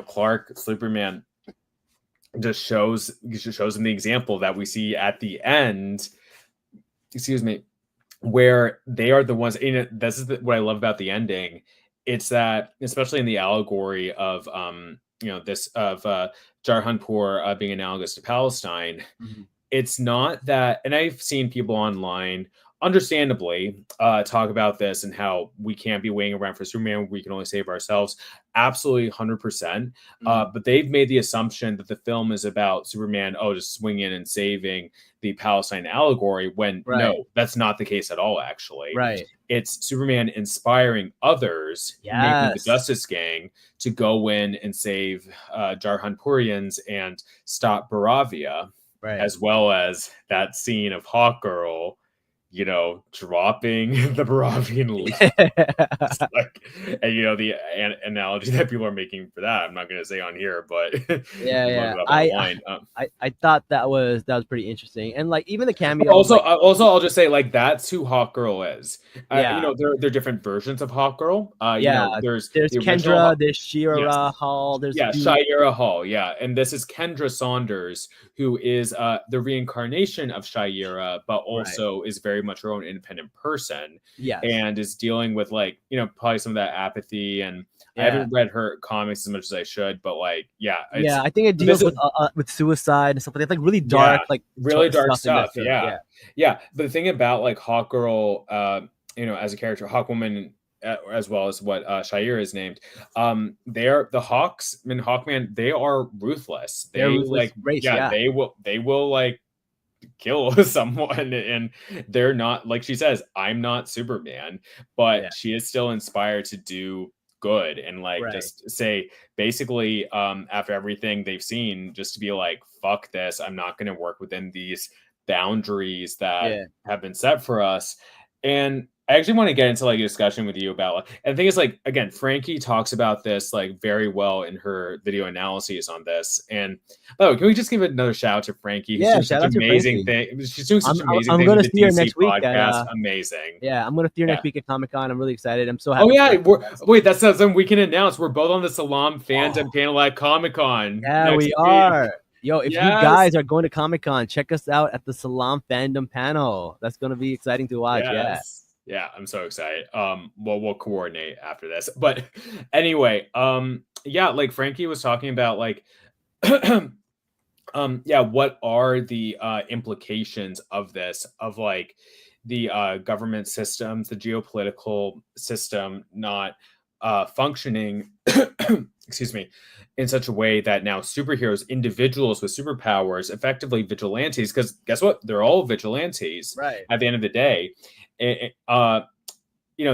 Clark, Superman, just shows him the example that we see at the end, where they are the ones, this is what I love about the ending. It's that, especially in the allegory of, this of Jarhanpur being analogous to Palestine, it's not that, and I've seen people online understandably talk about this and how we can't be waiting around for Superman. We can only save ourselves. Absolutely 100%. But they've made the assumption that the film is about Superman, just swinging in and saving the Palestine allegory, when Right. no, that's not the case at all, actually. Right. It's Superman inspiring others, namely the Yes. Justice Gang, to go in and save Jarhanpurians and stop Baravia, Right. as well as that scene of Hawkgirl, dropping the Baravian leaf. Like, and the analogy that people are making for that, I'm not going to say on here, but Yeah. look it up online. I thought that was pretty interesting, and like even the cameo. Also, I'll just say, like, that's who Hawkgirl is. Yeah. They're different versions of Hawkgirl. There's There's the original Kendra, there's Shira Yes. Hall, there's Yeah, Duke. Shira Hall. Yeah, and this is Kendra Saunders, who is the reincarnation of Shira, but also is very much her own independent person. Yes. And is dealing with, like, probably some of that apathy. And I haven't read her comics as much as I should, but like, I think it deals with suicide and stuff like that. Like really dark, like really dark stuff. Yeah. But the thing about like Hawkgirl, as a character, Hawkwoman, as well as what Shire is named, they are the Hawks and Hawkman. They are ruthless. They're ruthless race, they will like kill someone, and they're not, like she says, I'm not Superman, but she is still inspired to do good and just say, basically, after everything they've seen, just to be like, fuck this, I'm not going to work within these boundaries that have been set for us. And I actually want to get into like a discussion with you about, and the thing is, like, again, Frankie talks about this like very well in her video analyses on this. And can we just give another shout out to Frankie? Yeah, shout out to amazing Frankie. thing. She's doing such amazing I'm things gonna with see the her DC next week podcast. Amazing. Yeah, I'm gonna see her next week at Comic-Con. I'm really excited. I'm so happy. Oh yeah, wait, that's something we can announce. We're both on the Salaam fandom panel at Comic-Con. Yeah, we are. Yo, if you guys are going to Comic-Con, check us out at the Salaam fandom panel. That's gonna be exciting to watch. Yeah, I'm so excited. We'll coordinate after this. But anyway, like Frankie was talking about, like, what are the implications of this, of like the government systems, the geopolitical system not functioning, excuse me, in such a way that now superheroes, individuals with superpowers, effectively vigilantes, because guess what? They're all vigilantes, right? At the end of the day.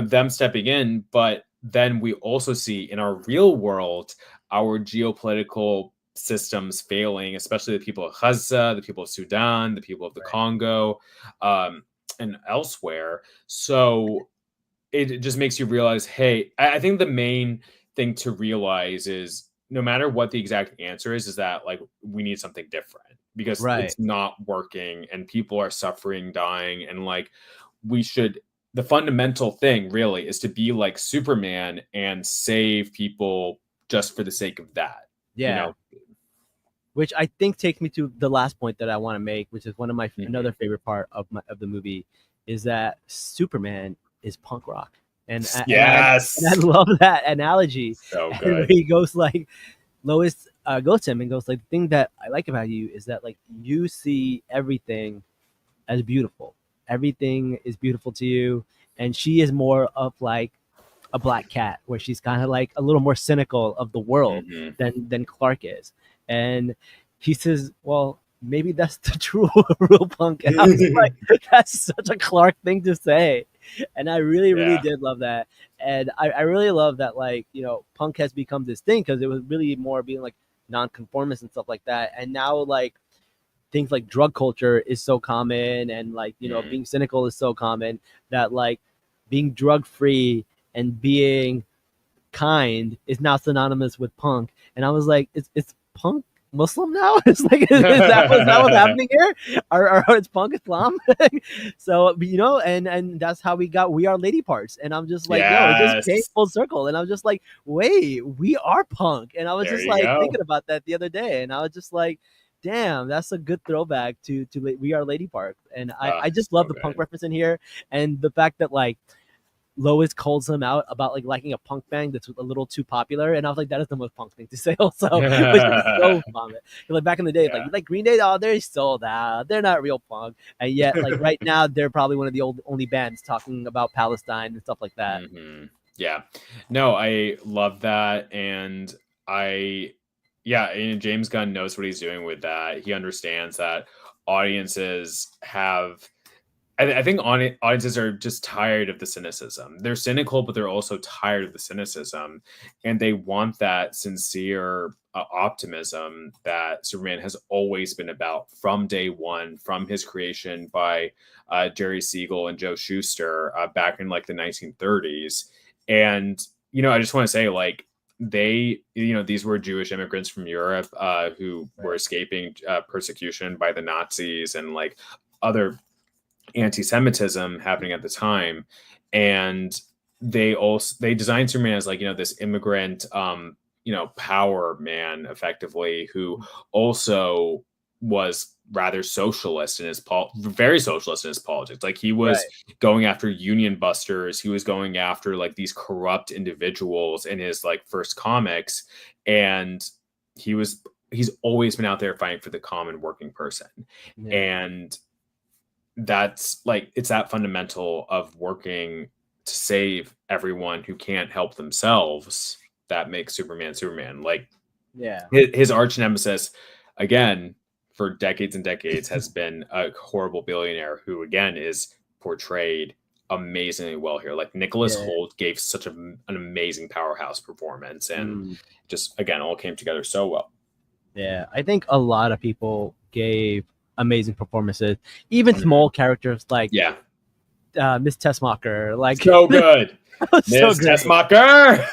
Them stepping in, but then we also see in our real world our geopolitical systems failing, especially the people of Gaza, the people of Sudan, the people of the Congo, and elsewhere. So it just makes you realize, hey, I think the main thing to realize is, no matter what the exact answer is that, like, we need something different, because it's not working and people are suffering, dying, and like, the fundamental thing really is to be like Superman and save people just for the sake of that. Which I think takes me to the last point that I want to make, which is one of my another favorite part of the movie, is that Superman is punk rock. And I love that analogy. So good. And he goes like, Lois goes to him and goes like, the thing that I like about you is that, like, you see everything as beautiful. Everything is beautiful to you. And she is more of like a black cat, where she's kind of like a little more cynical of the world than Clark is. And he says, well, maybe that's the true real punk. And I was like, that's such a Clark thing to say. And I really did love that. And I really love that, like, punk has become this thing, because it was really more being like nonconformist and stuff like that. And now, like, things like drug culture is so common, and like, being cynical is so common, that like being drug free and being kind is now synonymous with punk. And I was like, it's punk Muslim now? It's like, is that what's happening here? Or it's punk Islam? So, and that's how we are lady parts. And I'm just like, it just came full circle. And I'm just like, wait, we are punk. And I was just like thinking about that the other day. And I was just like, damn, that's a good throwback to We Are Lady Park. And I just love the punk reference in here, and the fact that, like, Lois calls him out about like liking a punk band that's a little too popular, and I was like, that is the most punk thing to say, also, which is so fun. Like back in the day, like Yeah. you like Green Day, oh, they're sold out, they're not real punk, and yet like right now they're probably one of the only bands talking about Palestine and stuff like that. Yeah. No, I love that. And James Gunn knows what he's doing with that. He understands that audiences have, I think audiences are just tired of the cynicism. They're cynical, but they're also tired of the cynicism. And they want that sincere optimism that Superman has always been about from day one, from his creation by Jerry Siegel and Joe Shuster back in like the 1930s. And, I just want to say, like, these were Jewish immigrants from Europe who were escaping persecution by the Nazis and like other anti-Semitism happening at the time. And they designed Superman as like, this immigrant, power man, effectively, who also was rather socialist in his very socialist in his politics. Like he was going after union busters. He was going after like these corrupt individuals in his like first comics. And he's always been out there fighting for the common working person. Yeah. And that's like, it's that fundamental of working to save everyone who can't help themselves that makes Superman. Like, his arch nemesis, again, for decades and decades, has been a horrible billionaire who, again, is portrayed amazingly well here. Like Nicholas Hoult gave such an amazing powerhouse performance, and just, again, all came together so well. Yeah, I think a lot of people gave amazing performances, even small characters like Miss Tessmacher, like so good. Miss Tessmacher.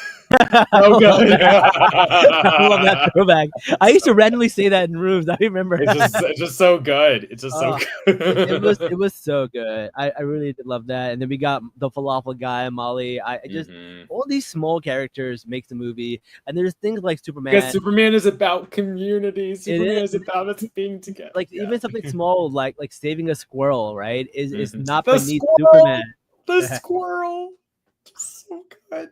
Oh god! I love that throwback. I used to randomly say that in rooms. I remember. It's just so good. It's just so good. It was so good. I really did love that. And then we got the falafel guy, Molly. I just all these small characters makes the movie. And there's things like Superman. Because Superman is about community. Superman is about us being together. Like even something small like saving a squirrel, right? Is not beneath Superman. The squirrel. So good.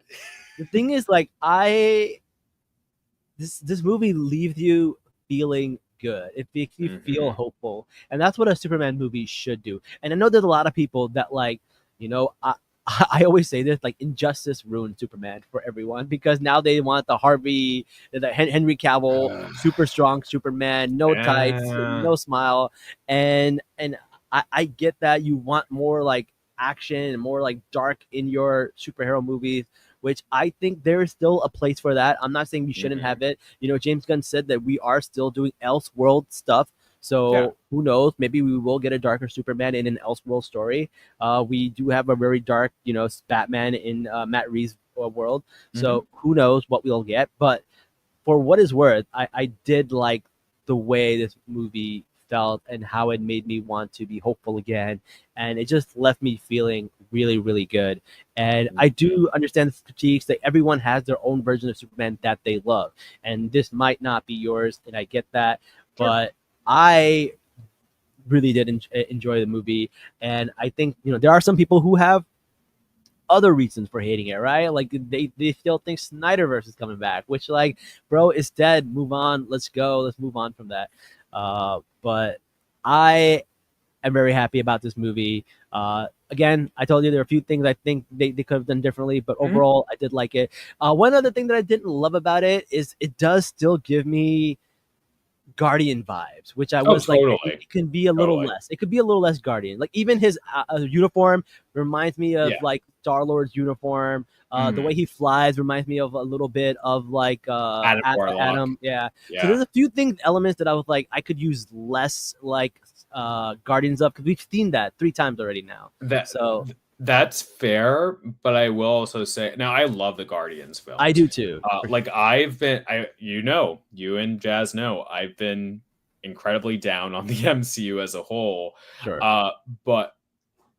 The thing is, like, this movie leaves you feeling good. It makes you feel hopeful, and that's what a Superman movie should do. And I know there's a lot of people that like, I always say this, like, injustice ruined Superman for everyone because now they want the Henry Cavill, super strong Superman, no tights, no smile, and I get that you want more like action and more like dark in your superhero movies, which I think there is still a place for that. I'm not saying we shouldn't have it. James Gunn said that we are still doing Elseworld stuff. So who knows? Maybe we will get a darker Superman in an Elseworld story. We do have a very dark, Batman in Matt Reeves' world. So who knows what we'll get. But for what is worth, I did like the way this movie felt and how it made me want to be hopeful again, and it just left me feeling really, really good. And I do understand the critiques that everyone has their own version of Superman that they love, and this might not be yours, and I get that, but I really did enjoy the movie. And I think there are some people who have other reasons for hating it, right? Like they still think Snyderverse is coming back, which, like, bro, it's dead. Move on. Let's go. Let's move on from that. But I am very happy about this movie. Again, I told you there are a few things I think they could have done differently, but overall, I did like it. One other thing that I didn't love about it is it does still give me Guardian vibes, which I was like, it can be a little less. It could be a little less Guardian. Like even his uniform reminds me of like Star-Lord's uniform. The way he flies reminds me of a little bit of like Adam. Yeah. So there's a few elements that I was like, I could use less like Guardians of, because we've seen that 3 times already now. That's fair, but I will also say, now I love the Guardians film. I do too. Like you and Jazz know, I've been incredibly down on the MCU as a whole. Sure. But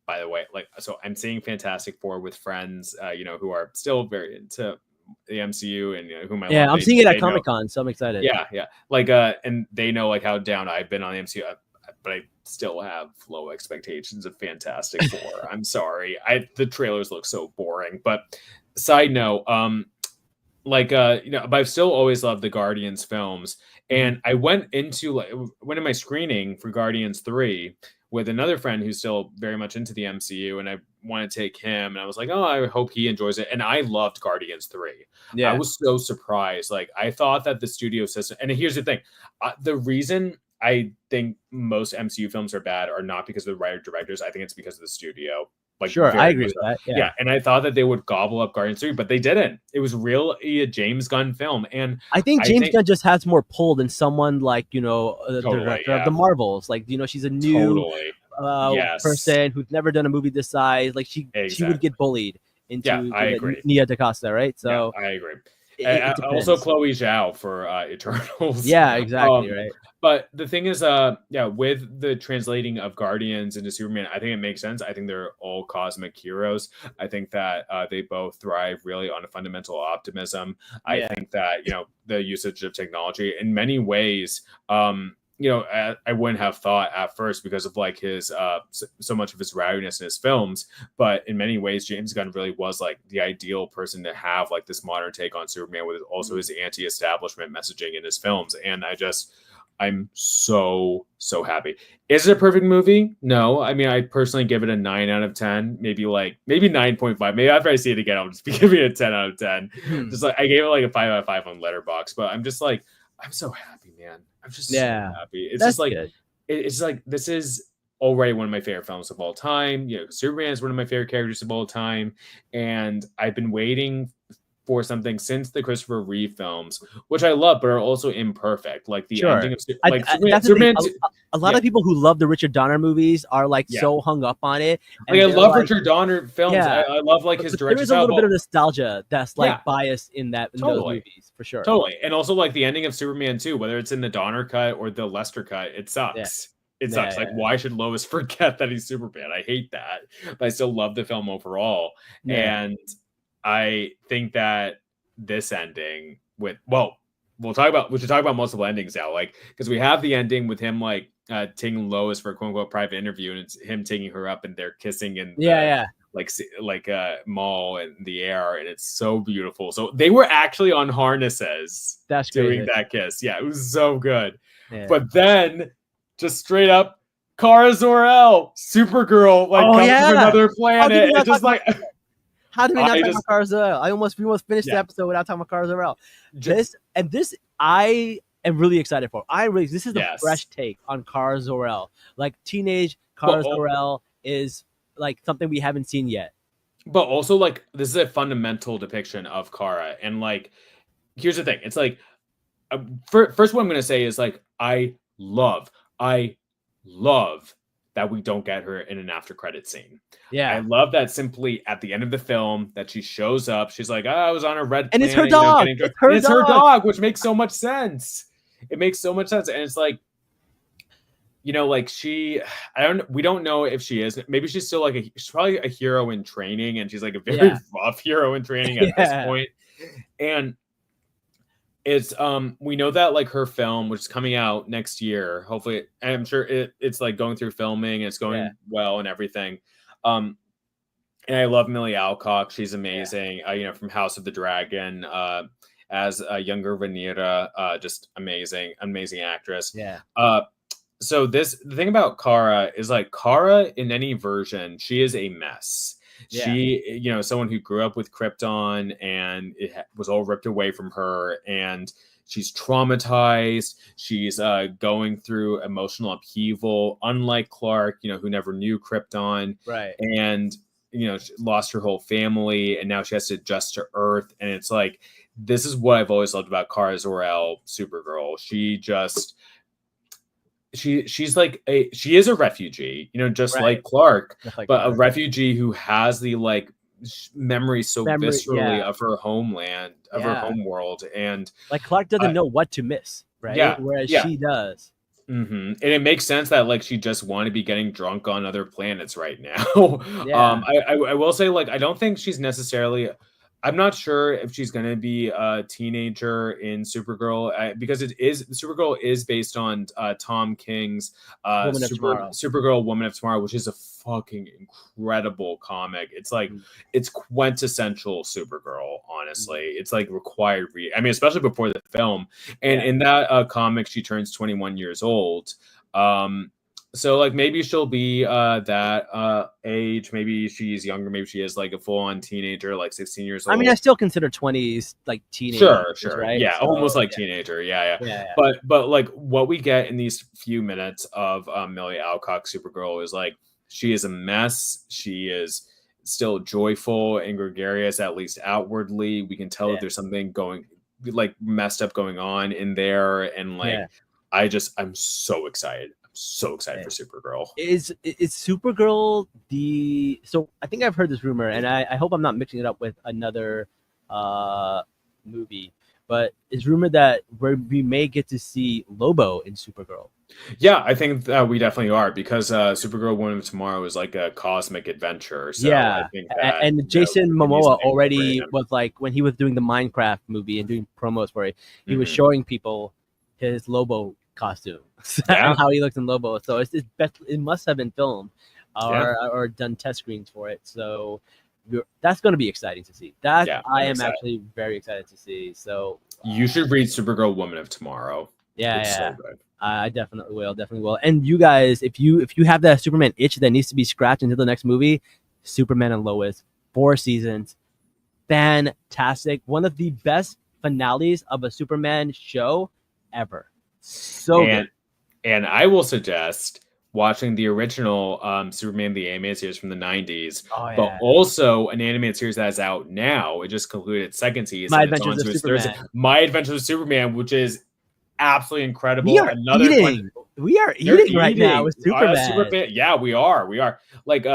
by the way, like, so I'm seeing Fantastic Four with friends, who are still very into the MCU and whom I love. I'm seeing it at Comic-Con, so I'm excited. Yeah. Like, and they know like how down I've been on the MCU. But I still have low expectations of Fantastic Four. I'm sorry. The trailers look so boring. But side note, but I've still always loved the Guardians films. And I went into my screening for Guardians 3 with another friend who's still very much into the MCU, and I want to take him, and I was like, oh, I hope he enjoys it. And I loved Guardians 3. I was so surprised. Like, I thought that the studio system, and here's the thing, the reason I think most MCU films are bad are not because of the writer directors. I think it's because of the studio. Like, sure, I agree with that. Yeah, and I thought that they would gobble up Guardians 3, but they didn't. It was really a James Gunn film, and I think James Gunn just has more pull than someone like the director of the Marvels. Like, she's a new person who's never done a movie this size. Like, she would get bullied into Nia DaCosta, right? So I agree. Also, Chloe Zhao for Eternals. Yeah, exactly, right. But the thing is, with the translating of Guardians into Superman, I think it makes sense. I think they're all cosmic heroes. I think that they both thrive really on a fundamental optimism. I think that, the usage of technology in many ways, I wouldn't have thought at first because of like his so much of his rowdiness in his films, but in many ways James Gunn really was like the ideal person to have like this modern take on Superman with also his anti-establishment messaging in his films. And I'm so happy. Is it a perfect movie? No. I mean, I personally give it a 9 out of 10, maybe 9.5. Maybe after I see it again, I'll just be giving it a 10 out of 10. Just like I gave it like a 5 out of 5 on Letterboxd, but I'm just like, I'm so happy, man. I'm just so happy. It's just like good. It's like this is already one of my favorite films of all time. Superman is one of my favorite characters of all time, and I've been waiting for something since the Christopher Reeve films, which I love, but are also imperfect. Like the ending of Superman. A lot of people who love the Richard Donner movies are so hung up on it. Like, I love Richard Donner films. Yeah. I love like his direction. There's a little bit of nostalgia that's biased in those movies for sure. Totally, and also like the ending of Superman 2, whether it's in the Donner cut or the Lester cut, it sucks. Yeah. It sucks. Why should Lois forget that he's Superman? I hate that, but I still love the film overall. And I think that this ending we should talk about multiple endings now, like, because we have the ending with him like taking Lois for a quote unquote private interview, and it's him taking her up and they're kissing in like a mall in the air, and it's so beautiful. So they were actually on harnesses doing that kiss. Yeah, it was so good. Yeah. But then just straight up Kara Zor-El, Supergirl, comes from another planet. It's just like how do we not talk about Kara Zor-El? We almost finished the episode without talking about Kara Zor-El. This I am really excited for. This is a fresh take on Kara Zor-El. Like, teenage Kara Zor-El is like something we haven't seen yet. But also, like, this is a fundamental depiction of Kara. And like, here's the thing. It's like, first what I'm going to say is like, I love that we don't get her in an after credit scene. Yeah. I love that simply at the end of the film that she shows up. She's like, I was on a red planet. And it's her dog. It's her dog, which makes so much sense. It makes so much sense. And it's like, like we don't know if she is. Maybe she's still like she's probably a hero in training, and she's like a very rough hero in training at this point. And it's we know that like her film, which is coming out next year, hopefully, I'm sure it's like going through filming and it's going well and everything. And I love Millie Alcock. She's amazing. From House of the Dragon, as a younger Rhaenyra, just amazing actress. Yeah. So the thing about Kara is like Kara in any version, she is a mess. Yeah. She, someone who grew up with Krypton, and it was all ripped away from her, and she's traumatized. She's going through emotional upheaval, unlike Clark, who never knew Krypton. Right. And, she lost her whole family, and now she has to adjust to Earth. And it's like, this is what I've always loved about Kara Zor-El, Supergirl. She's like she is a refugee, just like Clark, but a refugee who has the like memory viscerally of her homeland, of her home world, and like Clark doesn't know what to miss, right? Yeah, whereas she does. Mm-hmm. And it makes sense that like she just want to be getting drunk on other planets right now. I will say, like, I don't think she's necessarily I'm not sure if she's going to be a teenager in Supergirl because Supergirl is based on Tom King's Woman of Tomorrow. Supergirl Woman of Tomorrow, which is a fucking incredible comic. It's like it's quintessential Supergirl, honestly. It's like required read. I mean, especially before the film. And in that comic, she turns 21 years old. So like maybe she'll be that age. Maybe she's younger. Maybe she is like a full on teenager, like 16 years old. I mean, I still consider 20s like teenager. Sure, right? Yeah, So, almost like teenager. Yeah. But like what we get in these few minutes of Millie Alcock Supergirl is like she is a mess. She is still joyful and gregarious, at least outwardly. We can tell that there's something going like messed up going on in there, and like I'm so excited. So excited for Supergirl. Is Supergirl so I think I've heard this rumor, and I hope I'm not mixing it up with another movie, but it's rumored that we may get to see Lobo in Supergirl. Yeah, I think that we definitely are, because Supergirl Woman of Tomorrow is like a cosmic adventure. So I think that, and Jason Momoa already was like, when he was doing the Minecraft movie and doing promos for it, he was showing people his Lobo costume and how he looks in Lobo. So it must have been filmed or done test screens for it. So that's going to be exciting to see. I am actually very excited to see. So you should read Supergirl Woman of Tomorrow. It's so good. I definitely will. And you guys, if you have that Superman itch that needs to be scratched into the next movie, Superman and Lois, 4 seasons, fantastic. One of the best finales of a Superman show ever. So good. And I will suggest watching the original Superman the animated series from the 90s, but also an animated series that is out now. It just concluded its second season. My Adventures of Superman. My Adventures of Superman, which is absolutely incredible. We are eating right now with Superman. Yeah, we are. Like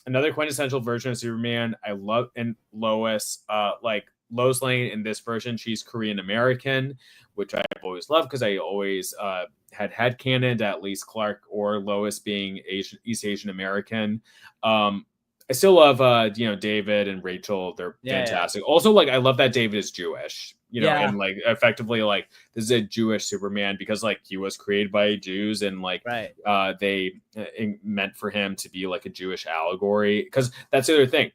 another quintessential version of Superman. I love, and Lois, like Lois Lane in this version, she's Korean American, which I've always loved because I always had headcanoned at least Clark or Lois being East Asian American. I still love David and Rachel. They're fantastic. Also, like I love that David is Jewish, and like effectively like this is a Jewish Superman because like he was created by Jews, and like they meant for him to be like a Jewish allegory, because that's the other thing.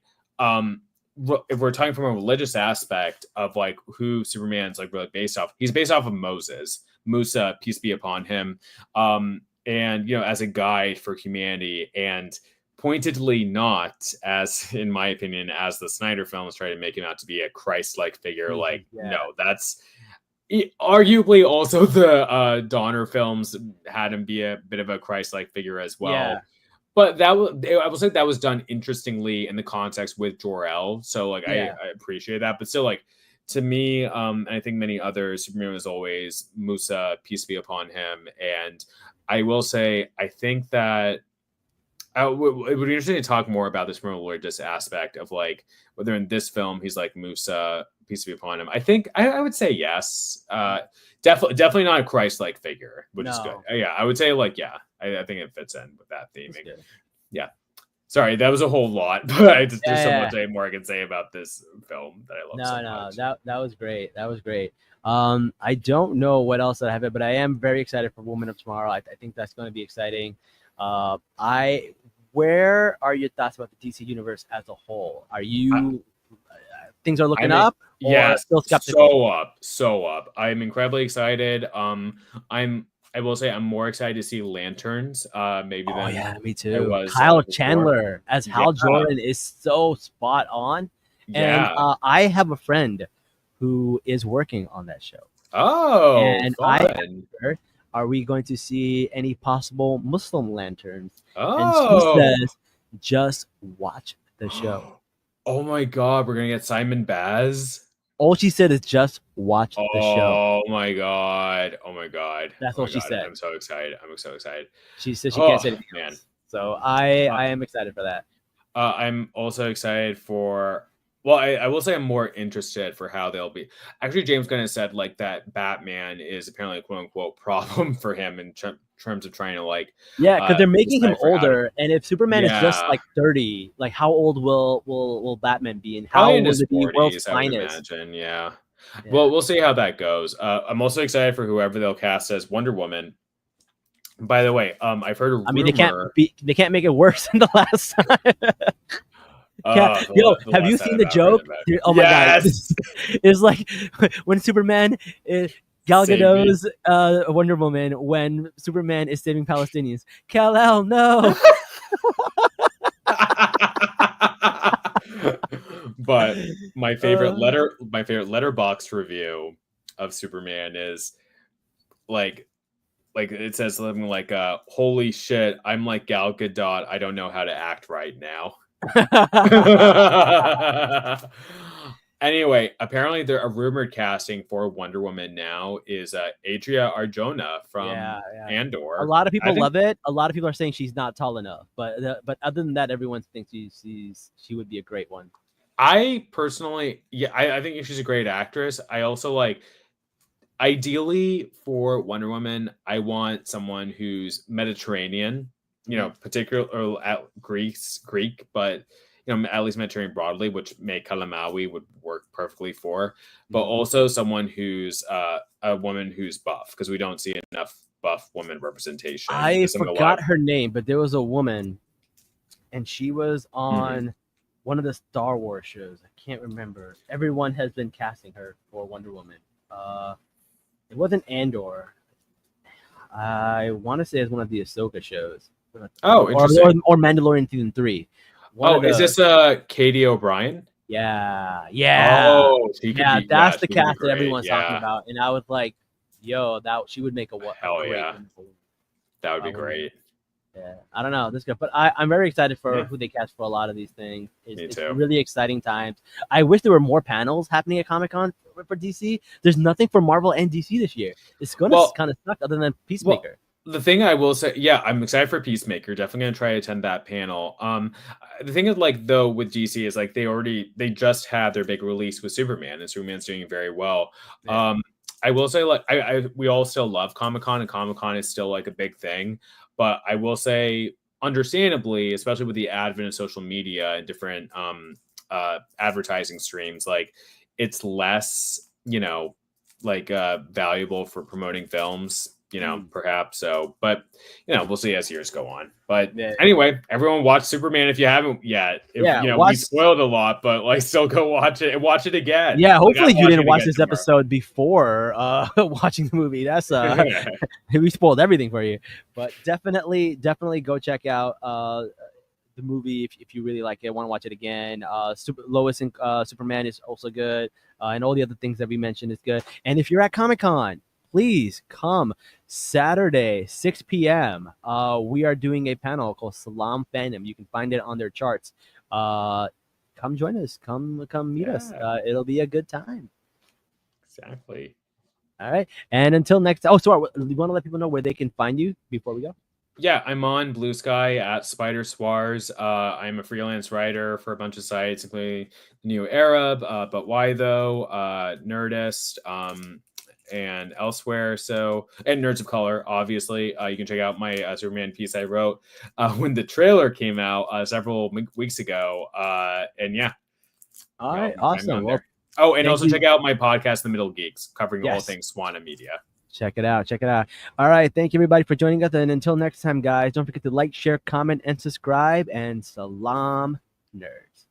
If we're talking from a religious aspect of like who Superman's like really based off, he's based off of Musa, peace be upon him, and as a guide for humanity, and pointedly not, as in my opinion, as the Snyder films try to make him out to be a Christ-like figure. No, that's arguably also the Donner films had him be a bit of a Christ-like figure as well. But I will say that was done interestingly in the context with Jor-El. So like I appreciate that. But still, like to me, and I think many others, Superman was always Musa, peace be upon him. And I will say, I think that it would be interesting to talk more about this from a religious aspect of like whether in this film he's like Musa, peace be upon him. I think I would say yes. Definitely not a Christ-like figure, which is good. I would say like I think it fits in with that theming. Yeah. Sorry, that was a whole lot, but there's so much more I can say about this film that I love so much. That was great. That was great. I don't know what else I have, but I am very excited for Woman of Tomorrow. I think that's going to be exciting. Where are your thoughts about the DC universe as a whole? Are you things are looking up? Yeah, still skeptical? So up. I'm incredibly excited. I will say I'm more excited to see Lanterns. Maybe than me too. Kyle Chandler as Hal Jordan is so spot on. And I have a friend who is working on that show. Oh, and fun. I asked her, are we going to see any possible Muslim lanterns? Oh. And she says, just watch the show. Oh my God, we're going to get Simon Baz? All she said is just watch the show. Oh my God. That's all she said. I'm so excited. She said she can't say anything else. So I am excited for that. I'm also excited for Well, I will say I'm more interested for how they'll be. Actually, James Gunn has said like that Batman is apparently a quote unquote problem for him in terms of trying to like Yeah, because they're making him decipher how to. older, and if Superman is just Yeah, like 30, like how old will Batman be, and how probably in will his it be world's 40s, I would finest? imagine. Yeah. Yeah, Well, we'll see how that goes. I'm also excited for whoever they'll cast as Wonder Woman. By the way, I've heard a I mean rumor. they can't make it worse than the last time. Yo, The have you less said seen the about right joke? about. Oh my god, Yes. it's like when Superman, Gal Save me. Gadot's Wonder Woman, when Superman is saving Palestinians. Kal-El, no. But Uh, my favorite letterbox review of Superman is like it says something like holy shit, I'm like Gal Gadot, I don't know how to act right now. Anyway, apparently there a rumored casting for Wonder Woman now is Adria Arjona from yeah, yeah. A Andor. lot of I people think love it. A lot of people are saying she's not tall enough, but other than that, everyone thinks she would be a great one. I personally, yeah, I think she's a great actress. I also like, ideally for Wonder Woman, I want someone who's Mediterranean, particular or at Greek, but at least Mediterranean broadly, which May Kalamawi would work perfectly for. But Mhm. also someone who's a woman who's buff, because we don't see enough buff woman representation I because some of a lot forgot her name, but there was a woman, and she was Mhm. on one of the Star Wars shows. I can't remember. Everyone has been casting her for Wonder Woman. It wasn't Andor. I want to say it's one of the Ahsoka shows, Oh, interesting. or Mandalorian season 3. One Oh, of is those. this Katie O'Brien? Yeah, yeah, Oh, she could yeah. be, yeah, That's the she could be cast that great. everyone's talking Yeah. about, and I was like, "Yo, that she would make a Hell great yeah. That would be Wonder Woman." great. Yeah, I don't know this guy, but I'm very excited for Yeah, who they cast for a lot of these things. me It's too. really exciting times. I wish there were more panels happening at Comic Con for DC. There's nothing for Marvel and DC this year. It's gonna Well, kind of suck, other than well, Peacemaker. the thing I will say, yeah, I'm excited for Peacemaker. Definitely gonna try to attend that panel. The thing is, like, though, with DC is like they just had their big release with Superman, and Superman's doing very well. Yeah. I will say, like, we all still love Comic Con, and Comic Con is still like a big thing. But I will say, understandably, especially with the advent of social media and different advertising streams, like it's less, like valuable for promoting films, Mm. perhaps. So, but we'll see as years go on. But Yeah, anyway, everyone watch Superman if you haven't yet. If yeah. we Watch. spoiled a lot, but like still go watch it and watch it again. Yeah, Like hopefully I'm you watching didn't it watch again this tomorrow. episode before watching the movie. That's we spoiled everything for you. But definitely go check out the movie if you really like it. Want to watch it again. Lois and Superman is also good, and all the other things that we mentioned is good. And if you're at Comic Con, please come Saturday 6 p.m. We are doing a panel called Salaam Fandom. You can find it on their charts. Come join us. Come meet us. Yeah, It'll be a good time. exactly. All right. And until next. Oh, sorry. You want to let people know where they can find you before we go? Yeah, I'm on Blue Sky at Spider Swars. I'm a freelance writer for a bunch of sites, including the New Arab, but why though, Nerdist, and elsewhere. So, and Nerds of Color, obviously. You can check out my Superman piece I wrote when the trailer came out several weeks ago. And yeah, All y'all right. can find me Awesome. on Well, there. Oh, and thank also you. check out my podcast, The Middle Geeks, covering all Yes. things Swana Media. Check it out. Check it out. All right. Thank you, everybody, for joining us. And until next time, guys, don't forget to like, share, comment, and subscribe. And Salaam, nerds.